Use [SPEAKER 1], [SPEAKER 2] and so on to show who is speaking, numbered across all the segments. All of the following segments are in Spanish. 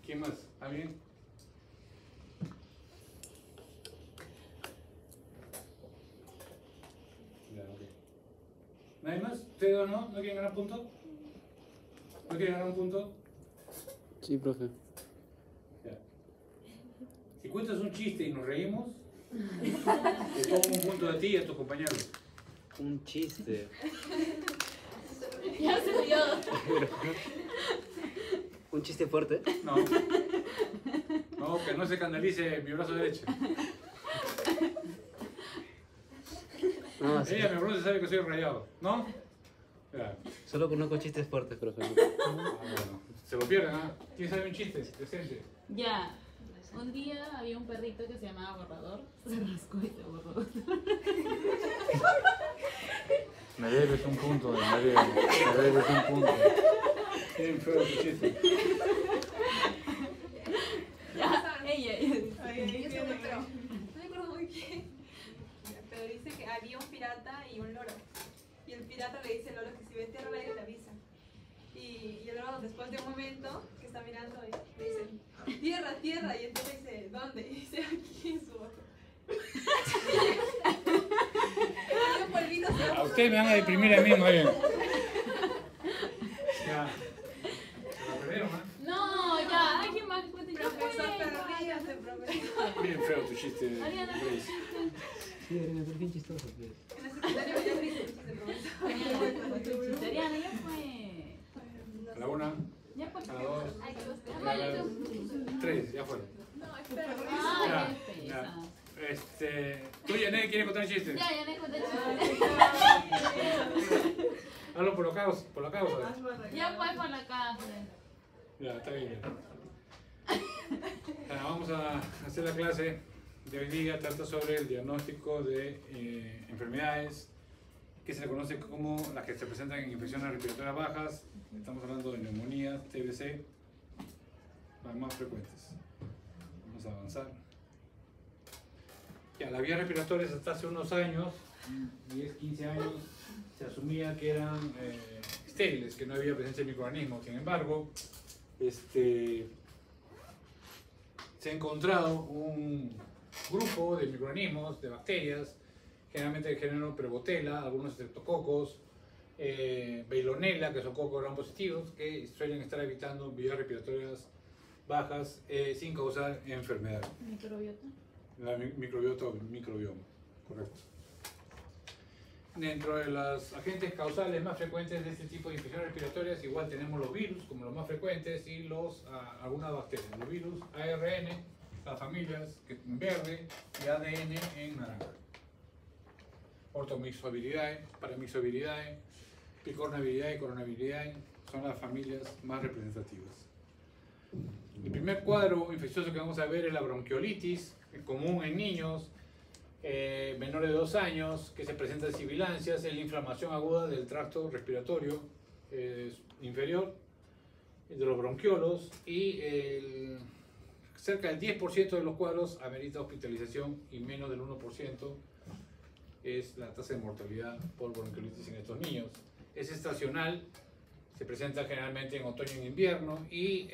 [SPEAKER 1] ¿Quién más? ¿Alguien? Ya, ok. ¿Nadie más? ¿Ustedes dos no? ¿No quieren ganar punto? ¿No quieren ganar un punto?
[SPEAKER 2] Sí, profe.
[SPEAKER 1] Ya. Si cuentas un chiste y nos reímos, te pongo un punto a ti y a tus compañeros.
[SPEAKER 2] Un chiste.
[SPEAKER 3] Ya se dio.
[SPEAKER 2] Un chiste fuerte.
[SPEAKER 1] No. No, que no se escandalice mi brazo derecho.
[SPEAKER 2] No, sí.
[SPEAKER 1] Ella, mi brazo, sabe que soy rayado, ¿no? Ya.
[SPEAKER 2] Solo conozco chistes fuertes, profe.
[SPEAKER 1] Ah, bueno. Se lo pierden, ¿ah? ¿Quién sabe un chiste decente?
[SPEAKER 3] Ya. Un día había un perrito que se llamaba Borrador. Se rascó y se borró.
[SPEAKER 1] Me debes un punto, me debes un punto. Bien feo tu chiste.
[SPEAKER 3] Ya, ella.
[SPEAKER 4] Yo se me creo. No me acuerdo muy bien. Pero dice que había un pirata y un loro. Y el pirata le dice al loro que si ve tierra al aire le avisa. Y el loro, después de un momento que está mirando, le dice: tierra, tierra. Y entonces dice: ¿dónde? Y dice: aquí en su ojo.
[SPEAKER 1] A ustedes me van a deprimir a mí, más bien. Ya. Se lo perdieron, ¿ah?
[SPEAKER 3] No, ya. ¿Alguien más cuenta? Ya
[SPEAKER 4] Profesor, pero
[SPEAKER 3] fue.
[SPEAKER 4] ríase, profesor.
[SPEAKER 1] Bien feo tu chiste,
[SPEAKER 3] Ariana,
[SPEAKER 1] Grace.
[SPEAKER 2] Sí, Ariana, pero bien chistoso, pues.
[SPEAKER 4] En el secundario ya triste el profesor.
[SPEAKER 3] Ariana, ya fue.
[SPEAKER 1] A la una,
[SPEAKER 3] Ya fue.
[SPEAKER 1] a la dos,
[SPEAKER 3] Ay, qué gusto.
[SPEAKER 1] a la tres, ya fueron.
[SPEAKER 4] No, espera.
[SPEAKER 3] Ah, qué
[SPEAKER 1] Ya.
[SPEAKER 3] pesa.
[SPEAKER 1] ¿Tú, Yané, quieres contar un chiste?
[SPEAKER 3] Ya, ya me conté.
[SPEAKER 1] Hazlo por la causa,
[SPEAKER 3] Ya fue por la casa.
[SPEAKER 1] Ya, está bien. Ya, vamos a hacer la clase de hoy día. Trata sobre el diagnóstico de enfermedades que se le conoce como las que se presentan en infecciones respiratorias bajas. Estamos hablando de neumonías, TBC, las más frecuentes. Vamos a avanzar. Ya, las vías respiratorias hasta hace unos años, 10, 15 años, se asumía que eran estériles, que no había presencia de microorganismos. Sin embargo, se ha encontrado un grupo de microorganismos, de bacterias, generalmente del género Prevotella, algunos streptococos, Veillonella, que son cocos gram positivos, que suelen estar evitando vías respiratorias bajas sin causar enfermedad.
[SPEAKER 3] Microbiota.
[SPEAKER 1] La microbiota o microbioma, correcto. Dentro de los agentes causales más frecuentes de este tipo de infecciones respiratorias, igual tenemos los virus como los más frecuentes y algunas bacterias. Los virus ARN, las familias en verde y ADN en naranja. Orthomyxoviridae, Paramyxoviridae, Picornaviridae, Coronaviridae son las familias más representativas. El primer cuadro infeccioso que vamos a ver es la bronquiolitis, común en niños menores de 2 años, que se presenta en sibilancias, es la inflamación aguda del tracto respiratorio inferior, de los bronquiolos, y cerca del 10% de los cuadros amerita hospitalización y menos del 1% es la tasa de mortalidad por bronquiolitis en estos niños. Es estacional, se presenta generalmente en otoño y en invierno y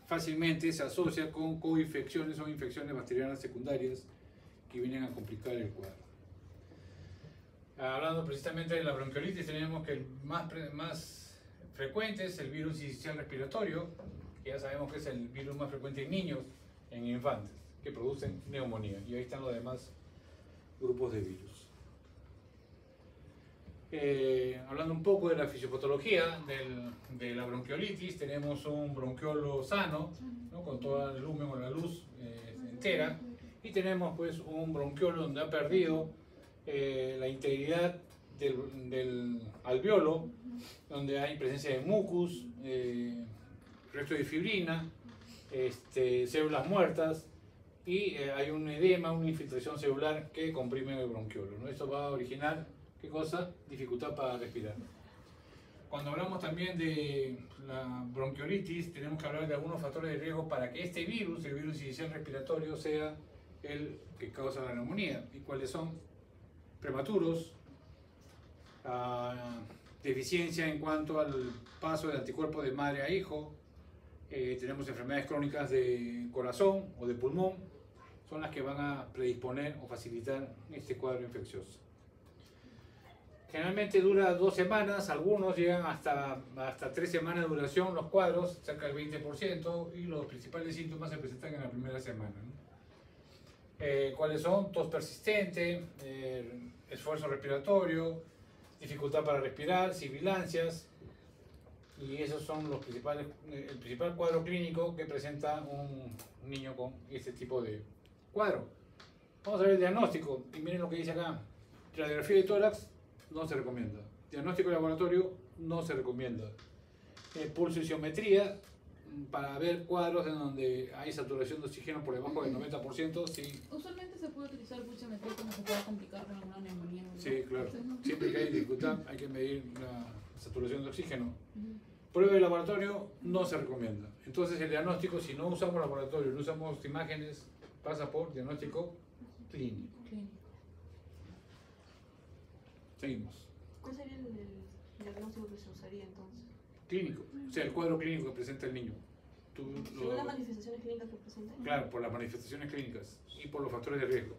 [SPEAKER 1] fácilmente se asocia con coinfecciones o infecciones bacterianas secundarias que vienen a complicar el cuadro. Hablando precisamente de la bronquiolitis, tenemos que el más frecuente es el virus sincicial respiratorio, que ya sabemos que es el virus más frecuente en niños, en infantes, que producen neumonía. Y ahí están los demás grupos de virus. Hablando un poco de la fisiopatología de la bronquiolitis, tenemos un bronquiolo sano, ¿no? Con todo el lumen o la luz entera, y tenemos pues un bronquiolo donde ha perdido la integridad del alveolo, donde hay presencia de mucus, resto de fibrina, células muertas, y hay un edema, una infiltración celular que comprime el bronquiolo, ¿no? Esto va a originar, ¿qué cosa? Dificultad para respirar. Cuando hablamos también de la bronquiolitis, tenemos que hablar de algunos factores de riesgo para que este virus, el virus sincicial respiratorio, sea el que causa la neumonía. ¿Y cuáles son? Prematuros, deficiencia en cuanto al paso del anticuerpo de madre a hijo, Tenemos enfermedades crónicas de corazón o de pulmón, son las que van a predisponer o facilitar este cuadro infeccioso. Generalmente dura 2 semanas, algunos llegan hasta 3 semanas de duración los cuadros, cerca del 20%, y los principales síntomas se presentan en la primera semana, ¿no? ¿Cuáles son? Tos persistente, esfuerzo respiratorio, dificultad para respirar, sibilancias, y esos son los principales, el principal cuadro clínico que presenta un niño con este tipo de cuadro. Vamos a ver el diagnóstico, y miren lo que dice acá: radiografía de tórax no se recomienda, diagnóstico de laboratorio no se recomienda, pulsiometría para ver cuadros en donde hay saturación de oxígeno por debajo del 90%, sí.
[SPEAKER 3] Usualmente se puede utilizar pulsiometría cuando se pueda complicar con alguna neumonía, ¿verdad?
[SPEAKER 1] Sí, claro. Siempre que hay dificultad hay que medir la saturación de oxígeno. Prueba de laboratorio no se recomienda. Entonces el diagnóstico, si no usamos laboratorio, no usamos imágenes, pasa por diagnóstico clínico. Seguimos.
[SPEAKER 5] ¿Cuál sería el diagnóstico que se usaría entonces?
[SPEAKER 1] Clínico, o sea, el cuadro clínico que presenta el niño.
[SPEAKER 5] Según las manifestaciones clínicas que presenta.
[SPEAKER 1] Claro, por las manifestaciones clínicas y por los factores de riesgo.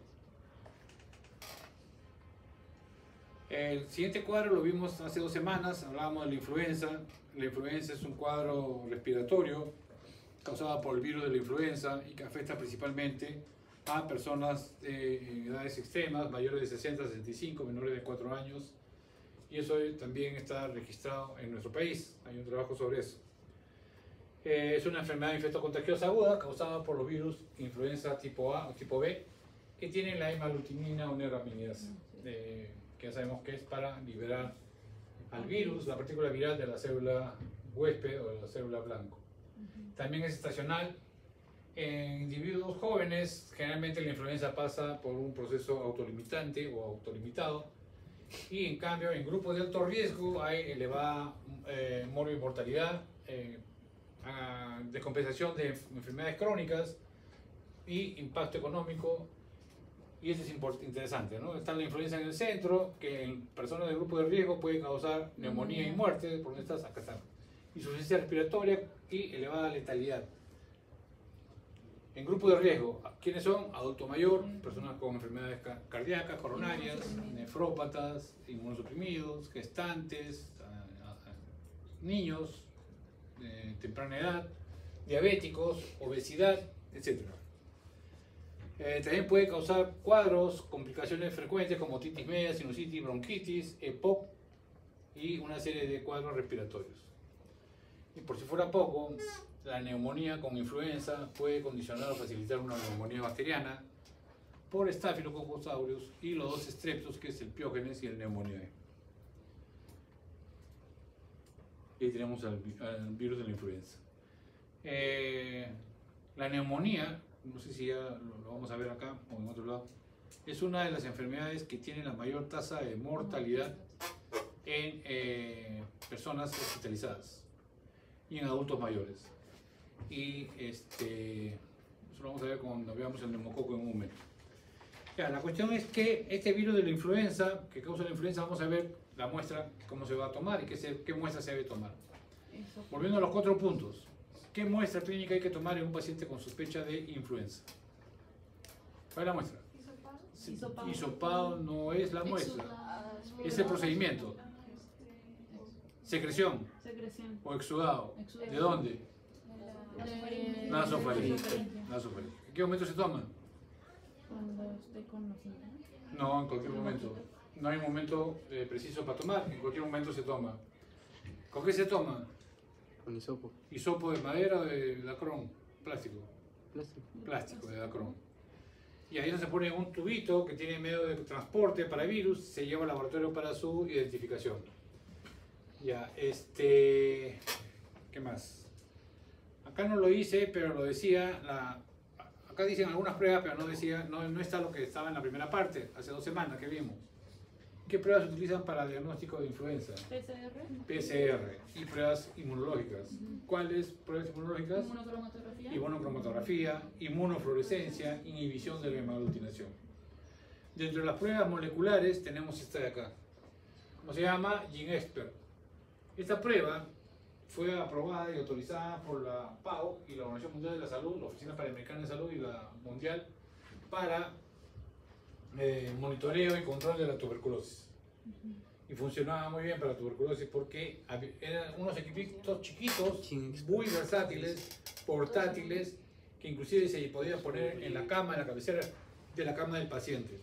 [SPEAKER 1] El siguiente cuadro lo vimos hace 2 semanas, hablábamos de la influenza. La influenza es un cuadro respiratorio causado por el virus de la influenza y que afecta principalmente a personas de edades extremas, mayores de 60, 65, menores de 4 años, y eso también está registrado en nuestro país, hay un trabajo sobre eso. Es una enfermedad infectocontagiosa aguda causada por los virus influenza tipo A o tipo B, que tienen la hemaglutinina o neuraminidasa, que ya sabemos que es para liberar al virus, la partícula viral de la célula huésped o de la célula blanco. También es estacional. En individuos jóvenes, generalmente la influenza pasa por un proceso autolimitante o autolimitado, y en cambio en grupos de alto riesgo hay elevada mortalidad, descompensación de enfermedades crónicas y impacto económico. Y eso es interesante, ¿no? Está la influenza en el centro, que en personas de grupo de riesgo puede causar neumonía y muerte, por donde estás, acá está, insuficiencia respiratoria y elevada letalidad. En grupo de riesgo, ¿quiénes son? Adulto mayor, personas con enfermedades cardíacas, coronarias, nefrópatas, inmunosuprimidos, gestantes, niños de temprana edad, diabéticos, obesidad, etc. También puede causar cuadros, complicaciones frecuentes como otitis media, sinusitis, bronquitis, EPOC y una serie de cuadros respiratorios. Y por si fuera poco, la neumonía con influenza puede condicionar o facilitar una neumonía bacteriana por Staphylococcus aureus y los 2 streptos, que es el Piógenes y el Pneumoniae. Y ahí tenemos al virus de la influenza. La neumonía, no sé si ya lo vamos a ver acá o en otro lado, es una de las enfermedades que tiene la mayor tasa de mortalidad en personas hospitalizadas y en adultos mayores. Y eso lo vamos a ver cuando veamos el neumococo en un momento. Ya, la cuestión es que este virus de la influenza, que causa la influenza, vamos a ver la muestra, cómo se va a tomar y qué muestra se debe tomar. Volviendo a los 4 puntos. ¿Qué muestra clínica hay que tomar en un paciente con sospecha de influenza? ¿Cuál es la muestra?
[SPEAKER 3] Hisopado.
[SPEAKER 1] Hisopado no es la muestra, es el procedimiento. Secreción
[SPEAKER 3] Secreción.
[SPEAKER 1] o exudado.
[SPEAKER 3] Exudado.
[SPEAKER 1] ¿De dónde? Nasofaringe.
[SPEAKER 3] Nasofaringe.
[SPEAKER 1] Nasofaringe. ¿En qué momento se toma?
[SPEAKER 3] Cuando esté con los síntomas.
[SPEAKER 1] No, en cualquier momento. No hay momento preciso para tomar, en cualquier momento se toma. ¿Con qué se toma?
[SPEAKER 2] Con hisopo.
[SPEAKER 1] ¿Hisopo de madera o de lacrón? Plástico.
[SPEAKER 2] Plástico.
[SPEAKER 1] Plástico de lacrón. Y ahí se pone un tubito que tiene medio de transporte para virus, se lleva al laboratorio para su identificación. Ya, ¿qué más? Acá no lo hice, pero lo decía, acá dicen algunas pruebas, pero no está lo que estaba en la primera parte, hace 2 semanas que vimos. ¿Qué pruebas se utilizan para el diagnóstico de influenza?
[SPEAKER 3] PCR.
[SPEAKER 1] PCR y pruebas inmunológicas. ¿Cuáles pruebas inmunológicas?
[SPEAKER 3] Inmunocromatografía.
[SPEAKER 1] Inmunocromatografía, inmunofluorescencia, inhibición de la hemaglutinación. Dentro de las pruebas moleculares tenemos esta de acá. ¿Cómo se llama? GeneXpert. Esta prueba fue aprobada y autorizada por la PAO y la Organización Mundial de la Salud, la Oficina Panamericana de Salud y la Mundial, para monitoreo y control de la tuberculosis. Y funcionaba muy bien para la tuberculosis porque eran unos equipitos chiquitos, muy versátiles, portátiles, que inclusive se podían poner en la cama, en la cabecera de la cama del paciente.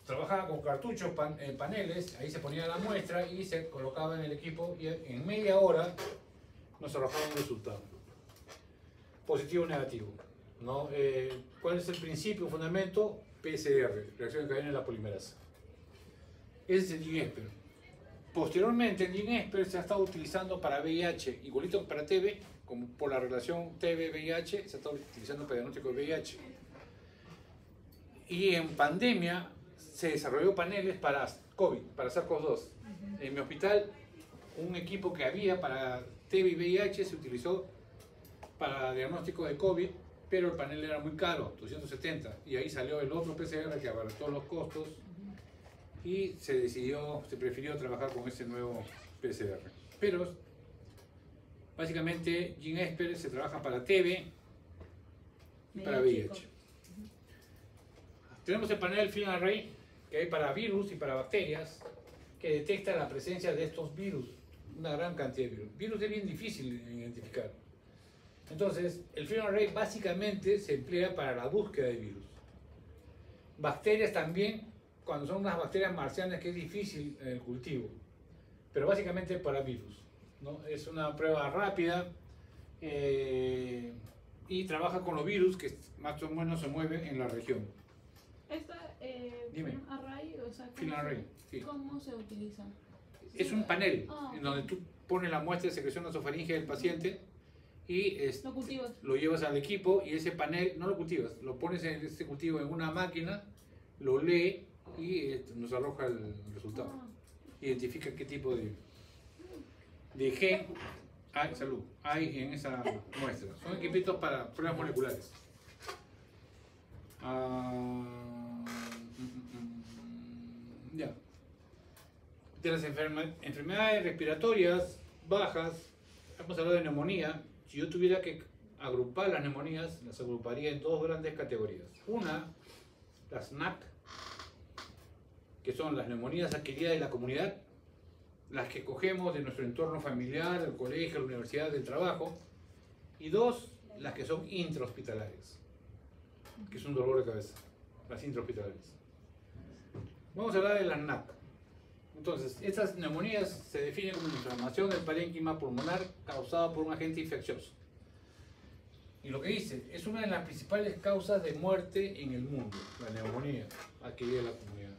[SPEAKER 1] Trabajaba con cartuchos, paneles, ahí se ponía la muestra y se colocaba en el equipo y en media hora nos arrojaba un resultado. Positivo o negativo, ¿no? ¿Cuál es el principio, fundamento? PCR, reacción de cadena de la polimerasa. Ese es el GeneXpert. Posteriormente el GeneXpert se ha estado utilizando para VIH, igualito que para TB, como por la relación TB-VIH, se ha estado utilizando para diagnóstico de VIH. Y en pandemia se desarrolló paneles para COVID, para SARS-CoV-2. En mi hospital, un equipo que había para TB y VIH se utilizó para diagnóstico de COVID, pero el panel era muy caro, 270, y ahí salió el otro PCR que abarató los costos y se prefirió trabajar con ese nuevo PCR. Pero básicamente GeneXpert se trabaja para TB y para VIH. Tenemos el panel Field Array que hay para virus y para bacterias, que detecta la presencia de estos virus, una gran cantidad de virus. Virus es bien difícil de identificar. Entonces, el Field Array básicamente se emplea para la búsqueda de virus. Bacterias también, cuando son unas bacterias marcianas que es difícil el cultivo, pero básicamente para virus, ¿no? Es una prueba rápida y trabaja con los virus que más o menos se mueven en la región.
[SPEAKER 3] Esta
[SPEAKER 1] Dime.
[SPEAKER 3] Field Array, o sea,
[SPEAKER 1] Field Array, sí.
[SPEAKER 3] ¿cómo se utiliza?
[SPEAKER 1] Es un panel en
[SPEAKER 3] Ok.
[SPEAKER 1] donde tú pones la muestra de secreción nasofaríngea del paciente y
[SPEAKER 3] Lo cultivas.
[SPEAKER 1] lo llevas al equipo y ese panel no lo cultivas, lo pones en este cultivo en una máquina, lo lee y nos arroja el resultado.
[SPEAKER 3] Ah,
[SPEAKER 1] Identifica qué tipo de gen hay en esa muestra. Son equipitos para pruebas moleculares. Ya. De las enfermedades respiratorias bajas, hemos hablado de neumonía. Si yo tuviera que agrupar las neumonías, las agruparía en dos grandes categorías. Una, las NAC, que son las neumonías adquiridas de la comunidad, las que cogemos de nuestro entorno familiar, del colegio, la universidad, del trabajo. Y dos, las que son intrahospitalarias, que es un dolor de cabeza, las intrahospitalarias. Vamos a hablar de las NAC. Entonces, estas neumonías se definen como inflamación del parénquima pulmonar causada por un agente infeccioso. Y lo que dice, es una de las principales causas de muerte en el mundo, la neumonía adquirida de la comunidad.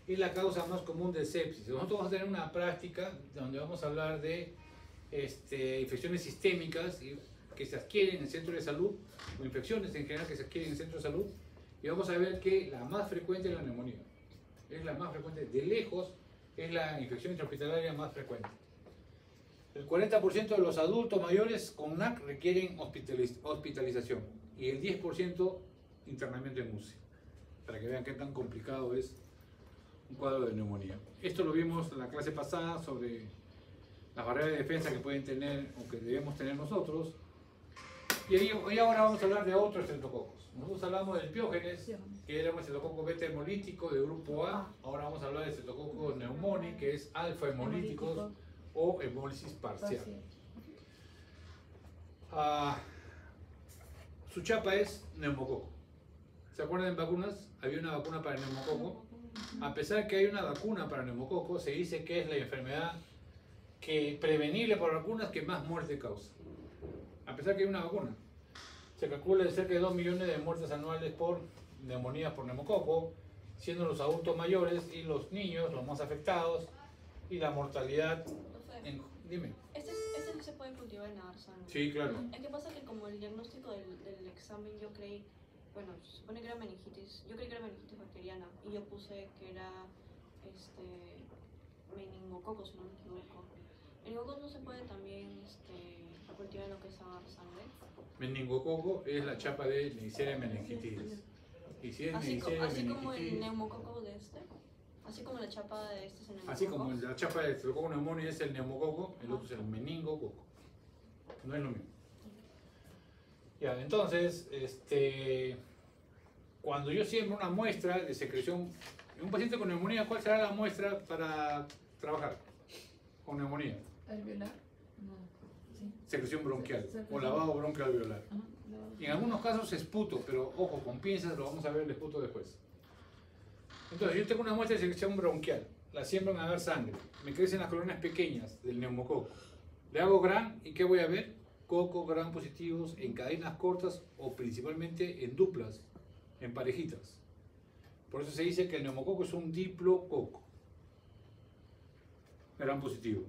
[SPEAKER 1] Es la causa más común de sepsis. Nosotros vamos a tener una práctica donde vamos a hablar de infecciones sistémicas que se adquieren en el centro de salud, o infecciones en general que se adquieren en el centro de salud, y vamos a ver que la más frecuente es la neumonía. Es la más frecuente, de lejos, es la infección intrahospitalaria más frecuente. El 40% de los adultos mayores con NAC requieren hospitalización y el 10% internamiento en UCI, para que vean qué tan complicado es un cuadro de neumonía. Esto lo vimos en la clase pasada sobre las barreras de defensa que pueden tener o que debemos tener nosotros. Y ahora vamos a hablar de otros estreptococos. Nosotros hablamos del Piógenes, que era un estreptococo beta hemolítico de grupo A. Ahora vamos a hablar del estreptococo neumonic, que es alfa hemolíticos o hemólisis parcial. Su chapa es neumococo. ¿Se acuerdan en vacunas? Había una vacuna para el neumococo. A pesar que hay una vacuna para el neumococo, se dice que es la enfermedad prevenible por vacunas que más muerte causa. A pesar que hay una vacuna. Se calcula de cerca de 2 millones de muertes anuales por neumonías por neumococo, siendo los adultos mayores y los niños los más afectados, y la mortalidad... Dime.
[SPEAKER 5] Este no se puede cultivar en Arzán.
[SPEAKER 1] Sí, claro.
[SPEAKER 5] Es que pasa que como el diagnóstico del examen yo creí, bueno, se supone que era meningitis, yo creí que era meningitis bacteriana y yo puse que era meningococo, si no me equivoco. ¿Meningococo no se puede también cultivar en lo que es Arzán?
[SPEAKER 1] Meningococo es la chapa de Neisseria meningitidis. Y si es
[SPEAKER 5] Así
[SPEAKER 1] Neisseria
[SPEAKER 5] como el
[SPEAKER 1] meningitidis,
[SPEAKER 5] neumococo de este. Así como la chapa de este es el
[SPEAKER 1] Así como
[SPEAKER 5] neumococo.
[SPEAKER 1] la chapa de Staphylococcus pneumoniae es el neumococo, el otro es el meningococo. No es lo mismo. Ya, entonces, cuando yo siembro una muestra de secreción en un paciente con neumonía, ¿cuál será la muestra para trabajar con neumonía?
[SPEAKER 3] ¿Alveolar? No. Sí.
[SPEAKER 1] Secreción bronquial
[SPEAKER 3] Secreción.
[SPEAKER 1] o lavado bronquial alveolar.
[SPEAKER 3] Ajá, lavado.
[SPEAKER 1] Y en algunos casos esputo, pero ojo, con pinzas, lo vamos a ver el esputo después. Entonces, yo tengo una muestra de secreción bronquial, la siembro en agar sangre, me crecen las colonias pequeñas del neumococo. Le hago GRAM y ¿qué voy a ver? Coco, GRAM positivos en cadenas cortas o principalmente en duplas, en parejitas. Por eso se dice que el neumococo es un diplococo. GRAM positivo.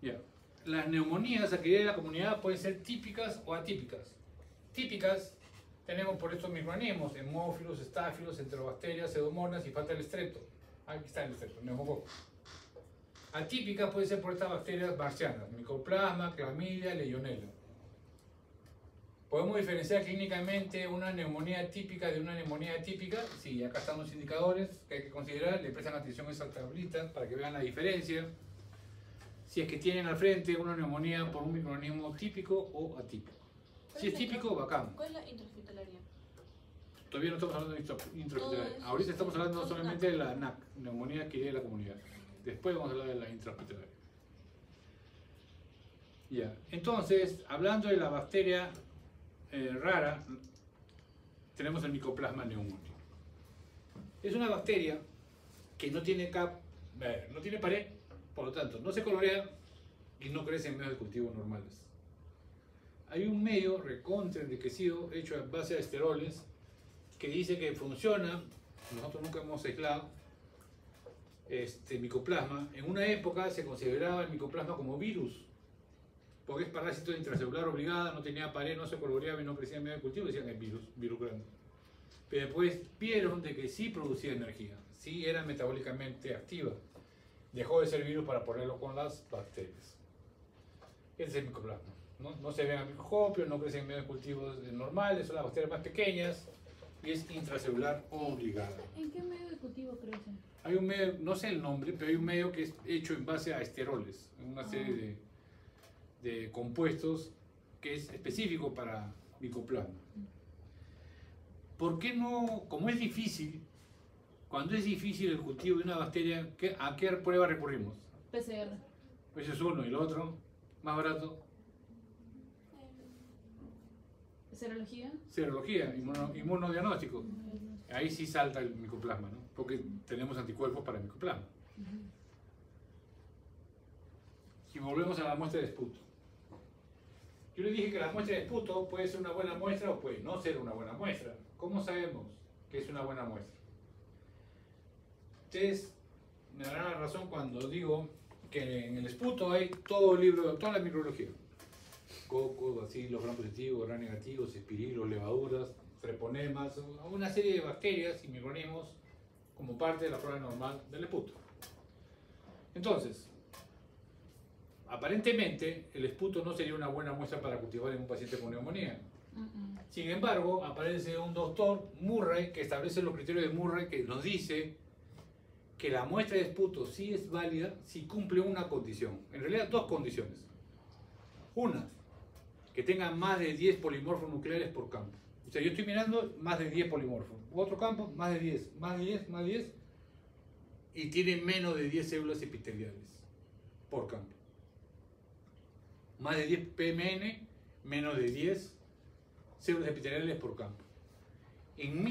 [SPEAKER 1] Ya. Las neumonías adquiridas en la comunidad pueden ser típicas o atípicas. Típicas tenemos por estos microorganismos, hemófilos, estáfilos, enterobacterias, pseudomonas y falta el estrepto. Aquí está el estrepto, el neumococo. Atípicas pueden ser por estas bacterias marcianas, Mycoplasma, Clamidia, Legionella. ¿Podemos diferenciar clínicamente una neumonía típica de una neumonía atípica? Sí, acá están los indicadores que hay que considerar, le prestan atención a esa tablita para que vean la diferencia. Si es que tienen al frente una neumonía por un microorganismo típico o atípico. Si es típico, bacán.
[SPEAKER 5] ¿Cuál es la intrahospitalaria?
[SPEAKER 1] Todavía no estamos hablando de intrahospitalaria.
[SPEAKER 5] Todo es-
[SPEAKER 1] Ahorita estamos hablando
[SPEAKER 5] todo es
[SPEAKER 1] solamente de la NAC, neumonía adquirida en la comunidad. Después vamos a hablar de la intrahospitalaria. Ya, entonces, hablando de la bacteria rara, tenemos el Mycoplasma pneumoniae. Es una bacteria que no tiene no tiene pared, por lo tanto, no se colorea y no crece en medios de cultivo normales. Hay un medio recontra enriquecido hecho a base de esteroles que dice que funciona, nosotros nunca hemos aislado micoplasma. En una época se consideraba el micoplasma como virus, porque es parásito intracelular obligada, no tenía pared, no se coloreaba y no crecía en medio de cultivo, decían que es virus grande. Pero después vieron de que sí producía energía, sí era metabólicamente activa. Dejó de ser virus para ponerlo con las bacterias. Ese es el micoplasma. No se ven al microscopio, no crecen en medios de cultivos normales, son las bacterias más pequeñas y es intracelular obligada.
[SPEAKER 3] ¿En qué medio de cultivo crecen?
[SPEAKER 1] Hay un medio, no sé el nombre, pero hay un medio que es hecho en base a esteroles, una serie de compuestos que es específico para micoplasma. ¿Por qué no, como es difícil, cuando es difícil el cultivo de una bacteria, ¿a qué prueba recurrimos?
[SPEAKER 3] PCR.
[SPEAKER 1] Ese es uno y el otro, más barato,
[SPEAKER 3] ¿Serología?
[SPEAKER 1] serología, inmunodiagnóstico. Ahí sí salta el micoplasma, ¿no? Porque tenemos anticuerpos para el micoplasma. Si volvemos a la muestra de esputo. Yo le dije que la muestra de esputo puede ser una buena muestra o puede no ser una buena muestra. ¿Cómo sabemos que es una buena muestra? Ustedes me darán la razón cuando digo que en el esputo hay todo el libro, toda la microbiología. Coco, bacilos, gram positivos, gram negativos, espirilos, levaduras, treponemas, una serie de bacterias y microorganismos como parte de la flora normal del esputo. Entonces, aparentemente el esputo no sería una buena muestra para cultivar en un paciente con neumonía. Sin embargo, aparece un doctor, Murray, que establece los criterios de Murray, que nos dice que la muestra de esputo sí es válida si cumple una condición. En realidad, dos condiciones. Una, que tenga más de 10 polimorfos nucleares por campo. O sea, yo estoy mirando más de 10 polimorfos. Otro campo, más de 10, más de 10, más de 10. Y tiene menos de 10 células epiteliales por campo. Más de 10 PMN, menos de 10 células epiteliales por campo. En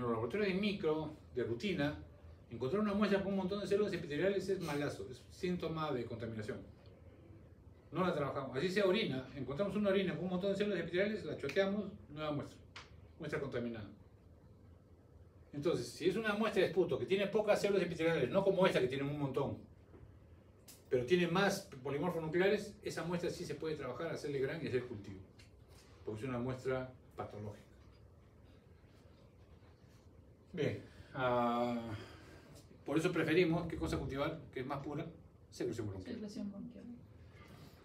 [SPEAKER 1] los laboratorios de micro, de rutina, encontrar una muestra con un montón de células epiteliales es malazo, es síntoma de contaminación. No la trabajamos. Así sea orina, encontramos una orina con un montón de células epiteliales, la choteamos, nueva muestra, muestra contaminada. Entonces, si es una muestra de esputo que tiene pocas células epiteliales, no como esta que tiene un montón, pero tiene más polimorfos nucleares, esa muestra sí se puede trabajar, hacerle gran y hacer cultivo, porque es una muestra patológica. Bien, por eso preferimos, ¿qué cosa cultivar? Que es más pura, secreción bronquial.
[SPEAKER 3] Secreción bronquial.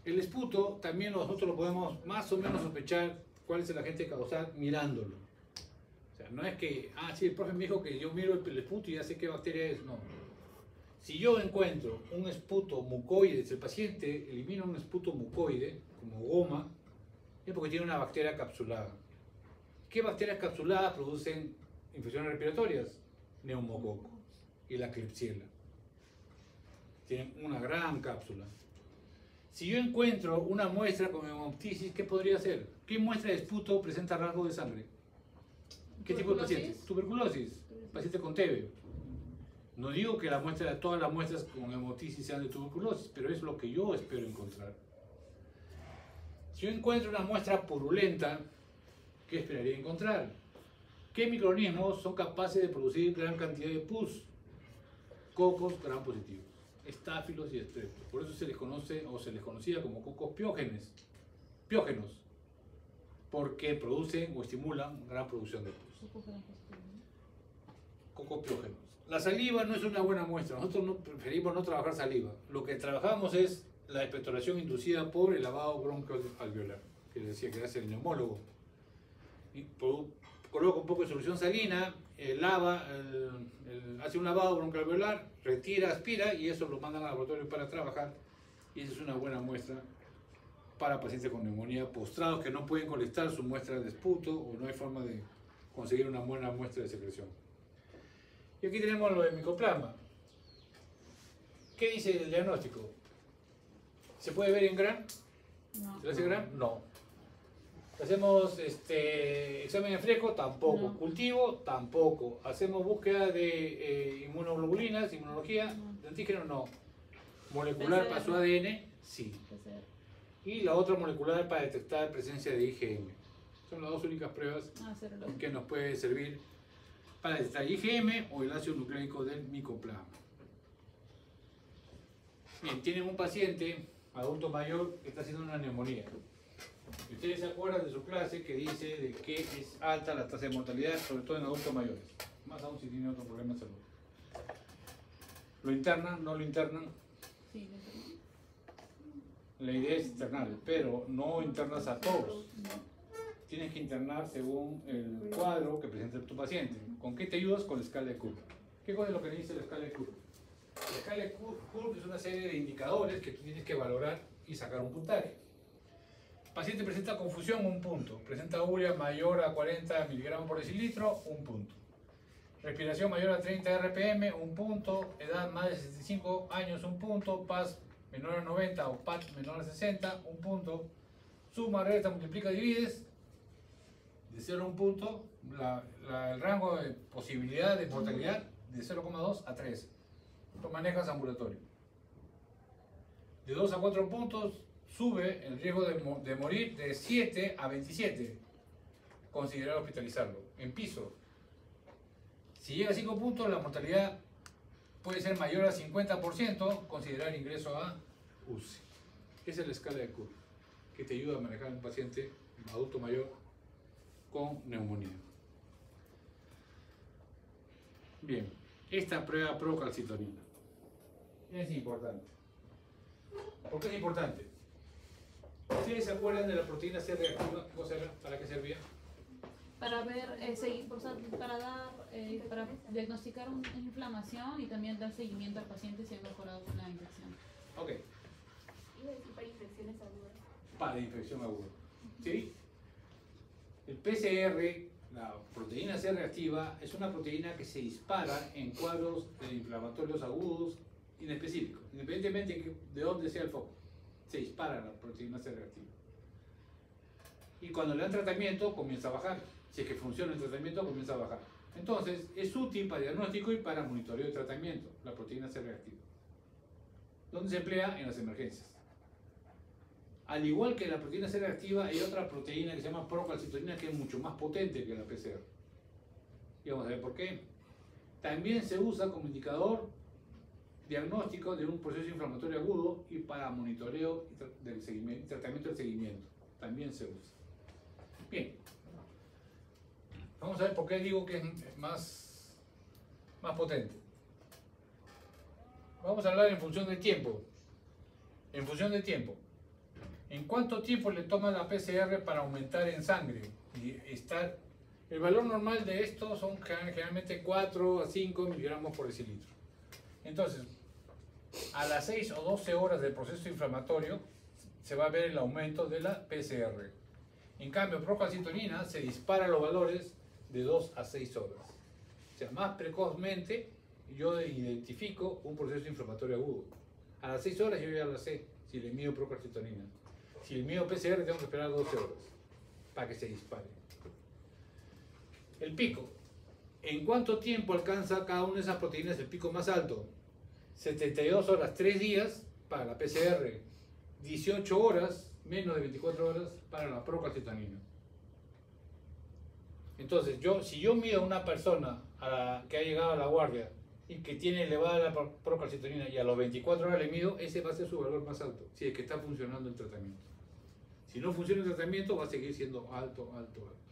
[SPEAKER 1] El esputo también nosotros lo podemos más o menos sospechar cuál es el agente causal mirándolo. O sea, no es que, sí, el profe me dijo que yo miro el esputo y ya sé qué bacteria es. No. Si yo encuentro un esputo mucoide, si el paciente elimina un esputo mucoide, como goma, es porque tiene una bacteria capsulada. ¿Qué bacterias capsuladas producen infecciones respiratorias? Neumococo y la Klebsiella. Tienen una gran cápsula. Si yo encuentro una muestra con hemoptisis, ¿qué podría ser? ¿Qué muestra de esputo presenta rasgo de sangre? ¿Qué tipo de paciente? Tuberculosis. Paciente con TB. No digo que todas las muestras con hemoptisis sean de tuberculosis, pero es lo que yo espero encontrar. Si yo encuentro una muestra purulenta, ¿qué esperaría encontrar? ¿Qué microorganismos son capaces de producir gran cantidad de pus? Cocos gram positivos, estáfilos y estreptos. Por eso se les conoce o se les conocía como cocos piógenos, porque producen o estimulan gran producción de pus. Cocos piógenos. La saliva no es una buena muestra. Nosotros preferimos no trabajar saliva. Lo que trabajamos es la expectoración inducida por el lavado broncoalveolar, que decía que hace el neumólogo. Y coloca un poco de solución salina, hace un lavado broncoalveolar, retira, aspira y eso lo mandan al laboratorio para trabajar. Y esa es una buena muestra para pacientes con neumonía postrados que no pueden colectar su muestra de esputo o no hay forma de conseguir una buena muestra de secreción. Y aquí tenemos lo de micoplasma. ¿Qué dice el diagnóstico? ¿Se puede ver en GRAM?
[SPEAKER 3] No.
[SPEAKER 1] ¿Se le hace GRAM? No. ¿Hacemos examen en fresco? Tampoco.
[SPEAKER 3] No.
[SPEAKER 1] ¿Cultivo? Tampoco. ¿Hacemos búsqueda de inmunoglobulinas, inmunología?
[SPEAKER 3] No.
[SPEAKER 1] ¿De antígeno? No. ¿Molecular
[SPEAKER 3] PCR.
[SPEAKER 1] para su ADN? Sí. Y la otra molecular para detectar presencia de IgM. Son las dos únicas pruebas
[SPEAKER 3] Serológico.
[SPEAKER 1] que nos puede servir para detectar IgM o el ácido nucleico del micoplasma. Bien, tienen un paciente adulto mayor que está haciendo una neumonía. Y ustedes se acuerdan de su clase que dice de que es alta la tasa de mortalidad, sobre todo en adultos mayores, más aún si tienen otro problema de salud. ¿Lo internan? ¿No lo internan?
[SPEAKER 3] Sí,
[SPEAKER 1] La idea es internar, pero no internas a todos.
[SPEAKER 3] no.
[SPEAKER 1] Tienes que internar según el cuadro que presenta tu paciente. ¿Con qué te ayudas? Con la escala de Kurth. ¿Qué cosa es lo que dice la escala de Kurth? La escala de Kurth es una serie de indicadores que tú tienes que valorar y sacar un puntaje. El paciente presenta confusión, 1 punto. Presenta urea mayor a 40 miligramos por decilitro, 1 punto. Respiración mayor a 30 RPM, 1 punto. Edad más de 65 años, 1 punto. PAS menor a 90 o PAT menor a 60, 1 punto. Suma, resta, multiplica, divides. De 0 a 1 punto, el rango de posibilidad de mortalidad de 0,2 a 3. Lo manejas ambulatorio. De 2 a 4 puntos sube el riesgo de morir de 7 a 27. Considerar hospitalizarlo. En piso. Si llega a 5 puntos, la mortalidad puede ser mayor a 50%. Considerar ingreso a UCI. Esa es la escala de Kurth que te ayuda a manejar un paciente adulto mayor con neumonía. Bien, esta prueba procalcitonina es importante. ¿Por qué es importante? ¿Ustedes se acuerdan de la proteína C reactiva? ¿Qué cosa era? ¿Para qué servía?
[SPEAKER 3] Para ver, para diagnosticar una inflamación y también dar seguimiento al paciente si ha mejorado la infección.
[SPEAKER 1] Ok,
[SPEAKER 4] Iba a decir para infecciones agudas.
[SPEAKER 1] para infección aguda. ¿Sí? El PCR, la proteína C reactiva, es una proteína que se dispara en cuadros inflamatorios agudos inespecíficos, independientemente de dónde sea el foco. Se dispara la proteína C reactiva. Y cuando le dan tratamiento, comienza a bajar. Si es que funciona el tratamiento, comienza a bajar. Entonces, es útil para diagnóstico y para monitoreo de tratamiento, la proteína C reactiva. ¿Dónde se emplea? En las emergencias. Al igual que la proteína C reactiva, hay otra proteína que se llama procalcitonina que es mucho más potente que la PCR. Y vamos a ver por qué. También se usa como indicador diagnóstico de un proceso inflamatorio agudo y para monitoreo del seguimiento, tratamiento del seguimiento. También se usa. Bien. Vamos a ver por qué digo que es más potente. Vamos a hablar en función del tiempo. En función del tiempo. ¿En cuánto tiempo le toma la PCR para aumentar en sangre? El valor normal de esto son generalmente 4 a 5 miligramos por decilitro. Entonces, a las 6 o 12 horas del proceso inflamatorio se va a ver el aumento de la PCR. En cambio, procalcitonina se dispara los valores de 2 a 6 horas. O sea, más precozmente yo identifico un proceso inflamatorio agudo. A las 6 horas yo ya lo sé si le mido procalcitonina. Si le mido PCR tengo que esperar 12 horas para que se dispare. El pico. ¿En cuánto tiempo alcanza cada una de esas proteínas el pico más alto? 72 horas, 3 días para la PCR. 18 horas, menos de 24 horas para la procalcitonina. Entonces, si yo mido a una persona que ha llegado a la guardia y que tiene elevada la procalcitonina y a los 24 horas le mido, ese va a ser su valor más alto, si es que está funcionando el tratamiento. Si no funciona el tratamiento, va a seguir siendo alto, alto, alto.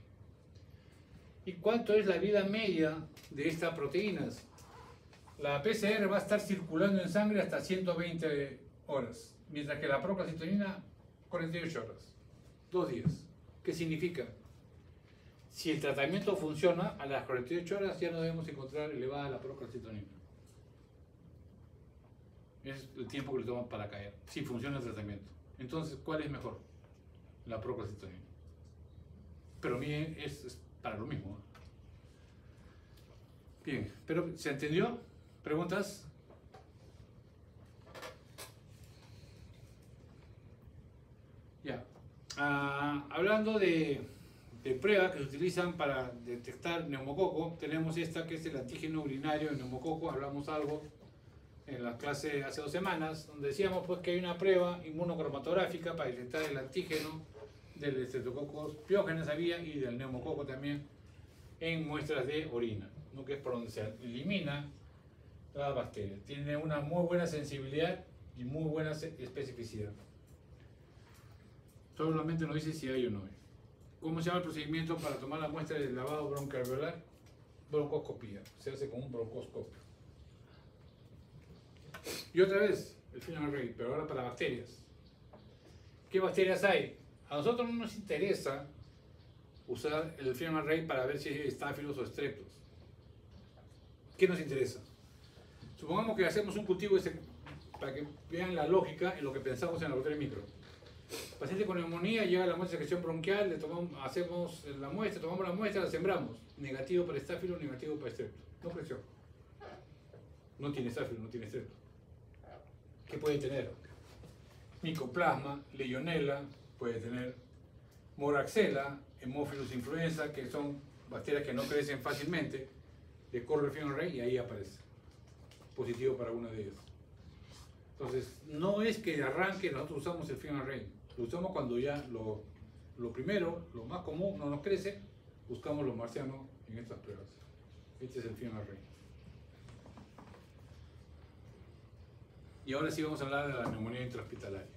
[SPEAKER 1] ¿Y cuánto es la vida media de estas proteínas? La PCR va a estar circulando en sangre hasta 120 horas, mientras que la procalcitonina 48 horas, 2 días. ¿Qué significa? Si el tratamiento funciona, a las 48 horas ya no debemos encontrar elevada la procalcitonina. Es el tiempo que le toma para caer, si funciona el tratamiento. Entonces, ¿cuál es mejor? La procalcitonina. Pero bien, es para lo mismo. Bien, pero ¿se entendió? ¿Preguntas? Ya. Hablando de pruebas que se utilizan para detectar neumococo, tenemos esta que es el antígeno urinario de neumococo. Hablamos algo en la clase hace 2 semanas, donde decíamos pues que hay una prueba inmunocromatográfica para detectar el antígeno del Streptococcus pyogenes había y del neumococo también en muestras de orina, ¿no? Que es por donde se elimina las bacterias. Tiene una muy buena sensibilidad y muy buena especificidad. Solamente nos dice si hay o no hay. ¿Cómo se llama el procedimiento para tomar la muestra del lavado broncoalveolar? Broncoscopía. Se hace con un broncoscopio. Y otra vez, el film array, pero ahora para bacterias. ¿Qué bacterias hay? A nosotros no nos interesa usar el film array para ver si hay estáfilos o estreptos. ¿Qué nos interesa? Supongamos que hacemos un cultivo para que vean la lógica en lo que pensamos en el laboratorio micro. Paciente con neumonía, llega a la muestra de secreción bronquial, hacemos la muestra, tomamos la muestra, la sembramos. Negativo para estáfilo, negativo para estrepto. No creció. No tiene estáfilo, no tiene estrepto. ¿Qué puede tener? Micoplasma, Legionella, puede tener Moraxella, Haemophilus influenza, que son bacterias que no crecen fácilmente. Le corre el film array y ahí aparece. Positivo para una de ellas. Entonces, no es que de arranque nosotros usamos el film array. Lo usamos cuando ya lo primero, lo más común, no nos crece, buscamos los marcianos en estas pruebas. Este es el film array. Y ahora sí vamos a hablar de la neumonía intrahospitalaria.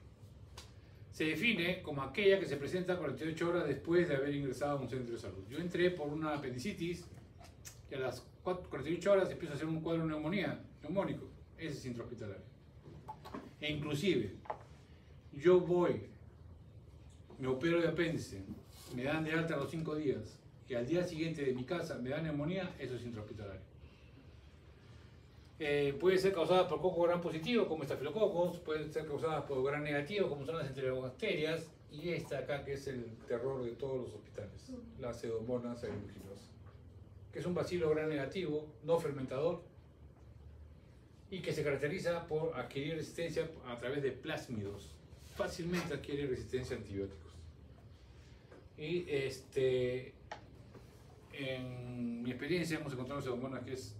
[SPEAKER 1] Se define como aquella que se presenta 48 horas después de haber ingresado a un centro de salud. Yo entré por una apendicitis y a las 48 horas empiezo a hacer un cuadro de neumonía, neumónico. Ese es intrahospitalario. E inclusive, yo voy, me opero de apéndice, me dan de alta a los 5 días y al día siguiente de mi casa me dan neumonía, eso es intrahospitalario. Puede ser causada por coco gram positivo, como estafilococos, puede ser causada por gram negativo, como son las enterobacterias, y esta acá que es el terror de todos los hospitales, la Pseudomonas aeruginosa, que es un bacilo gram negativo, no fermentador, y que se caracteriza por adquirir resistencia a través de plásmidos. Fácilmente adquiere resistencia a antibióticos. Y en mi experiencia hemos encontrado Pseudomonas que es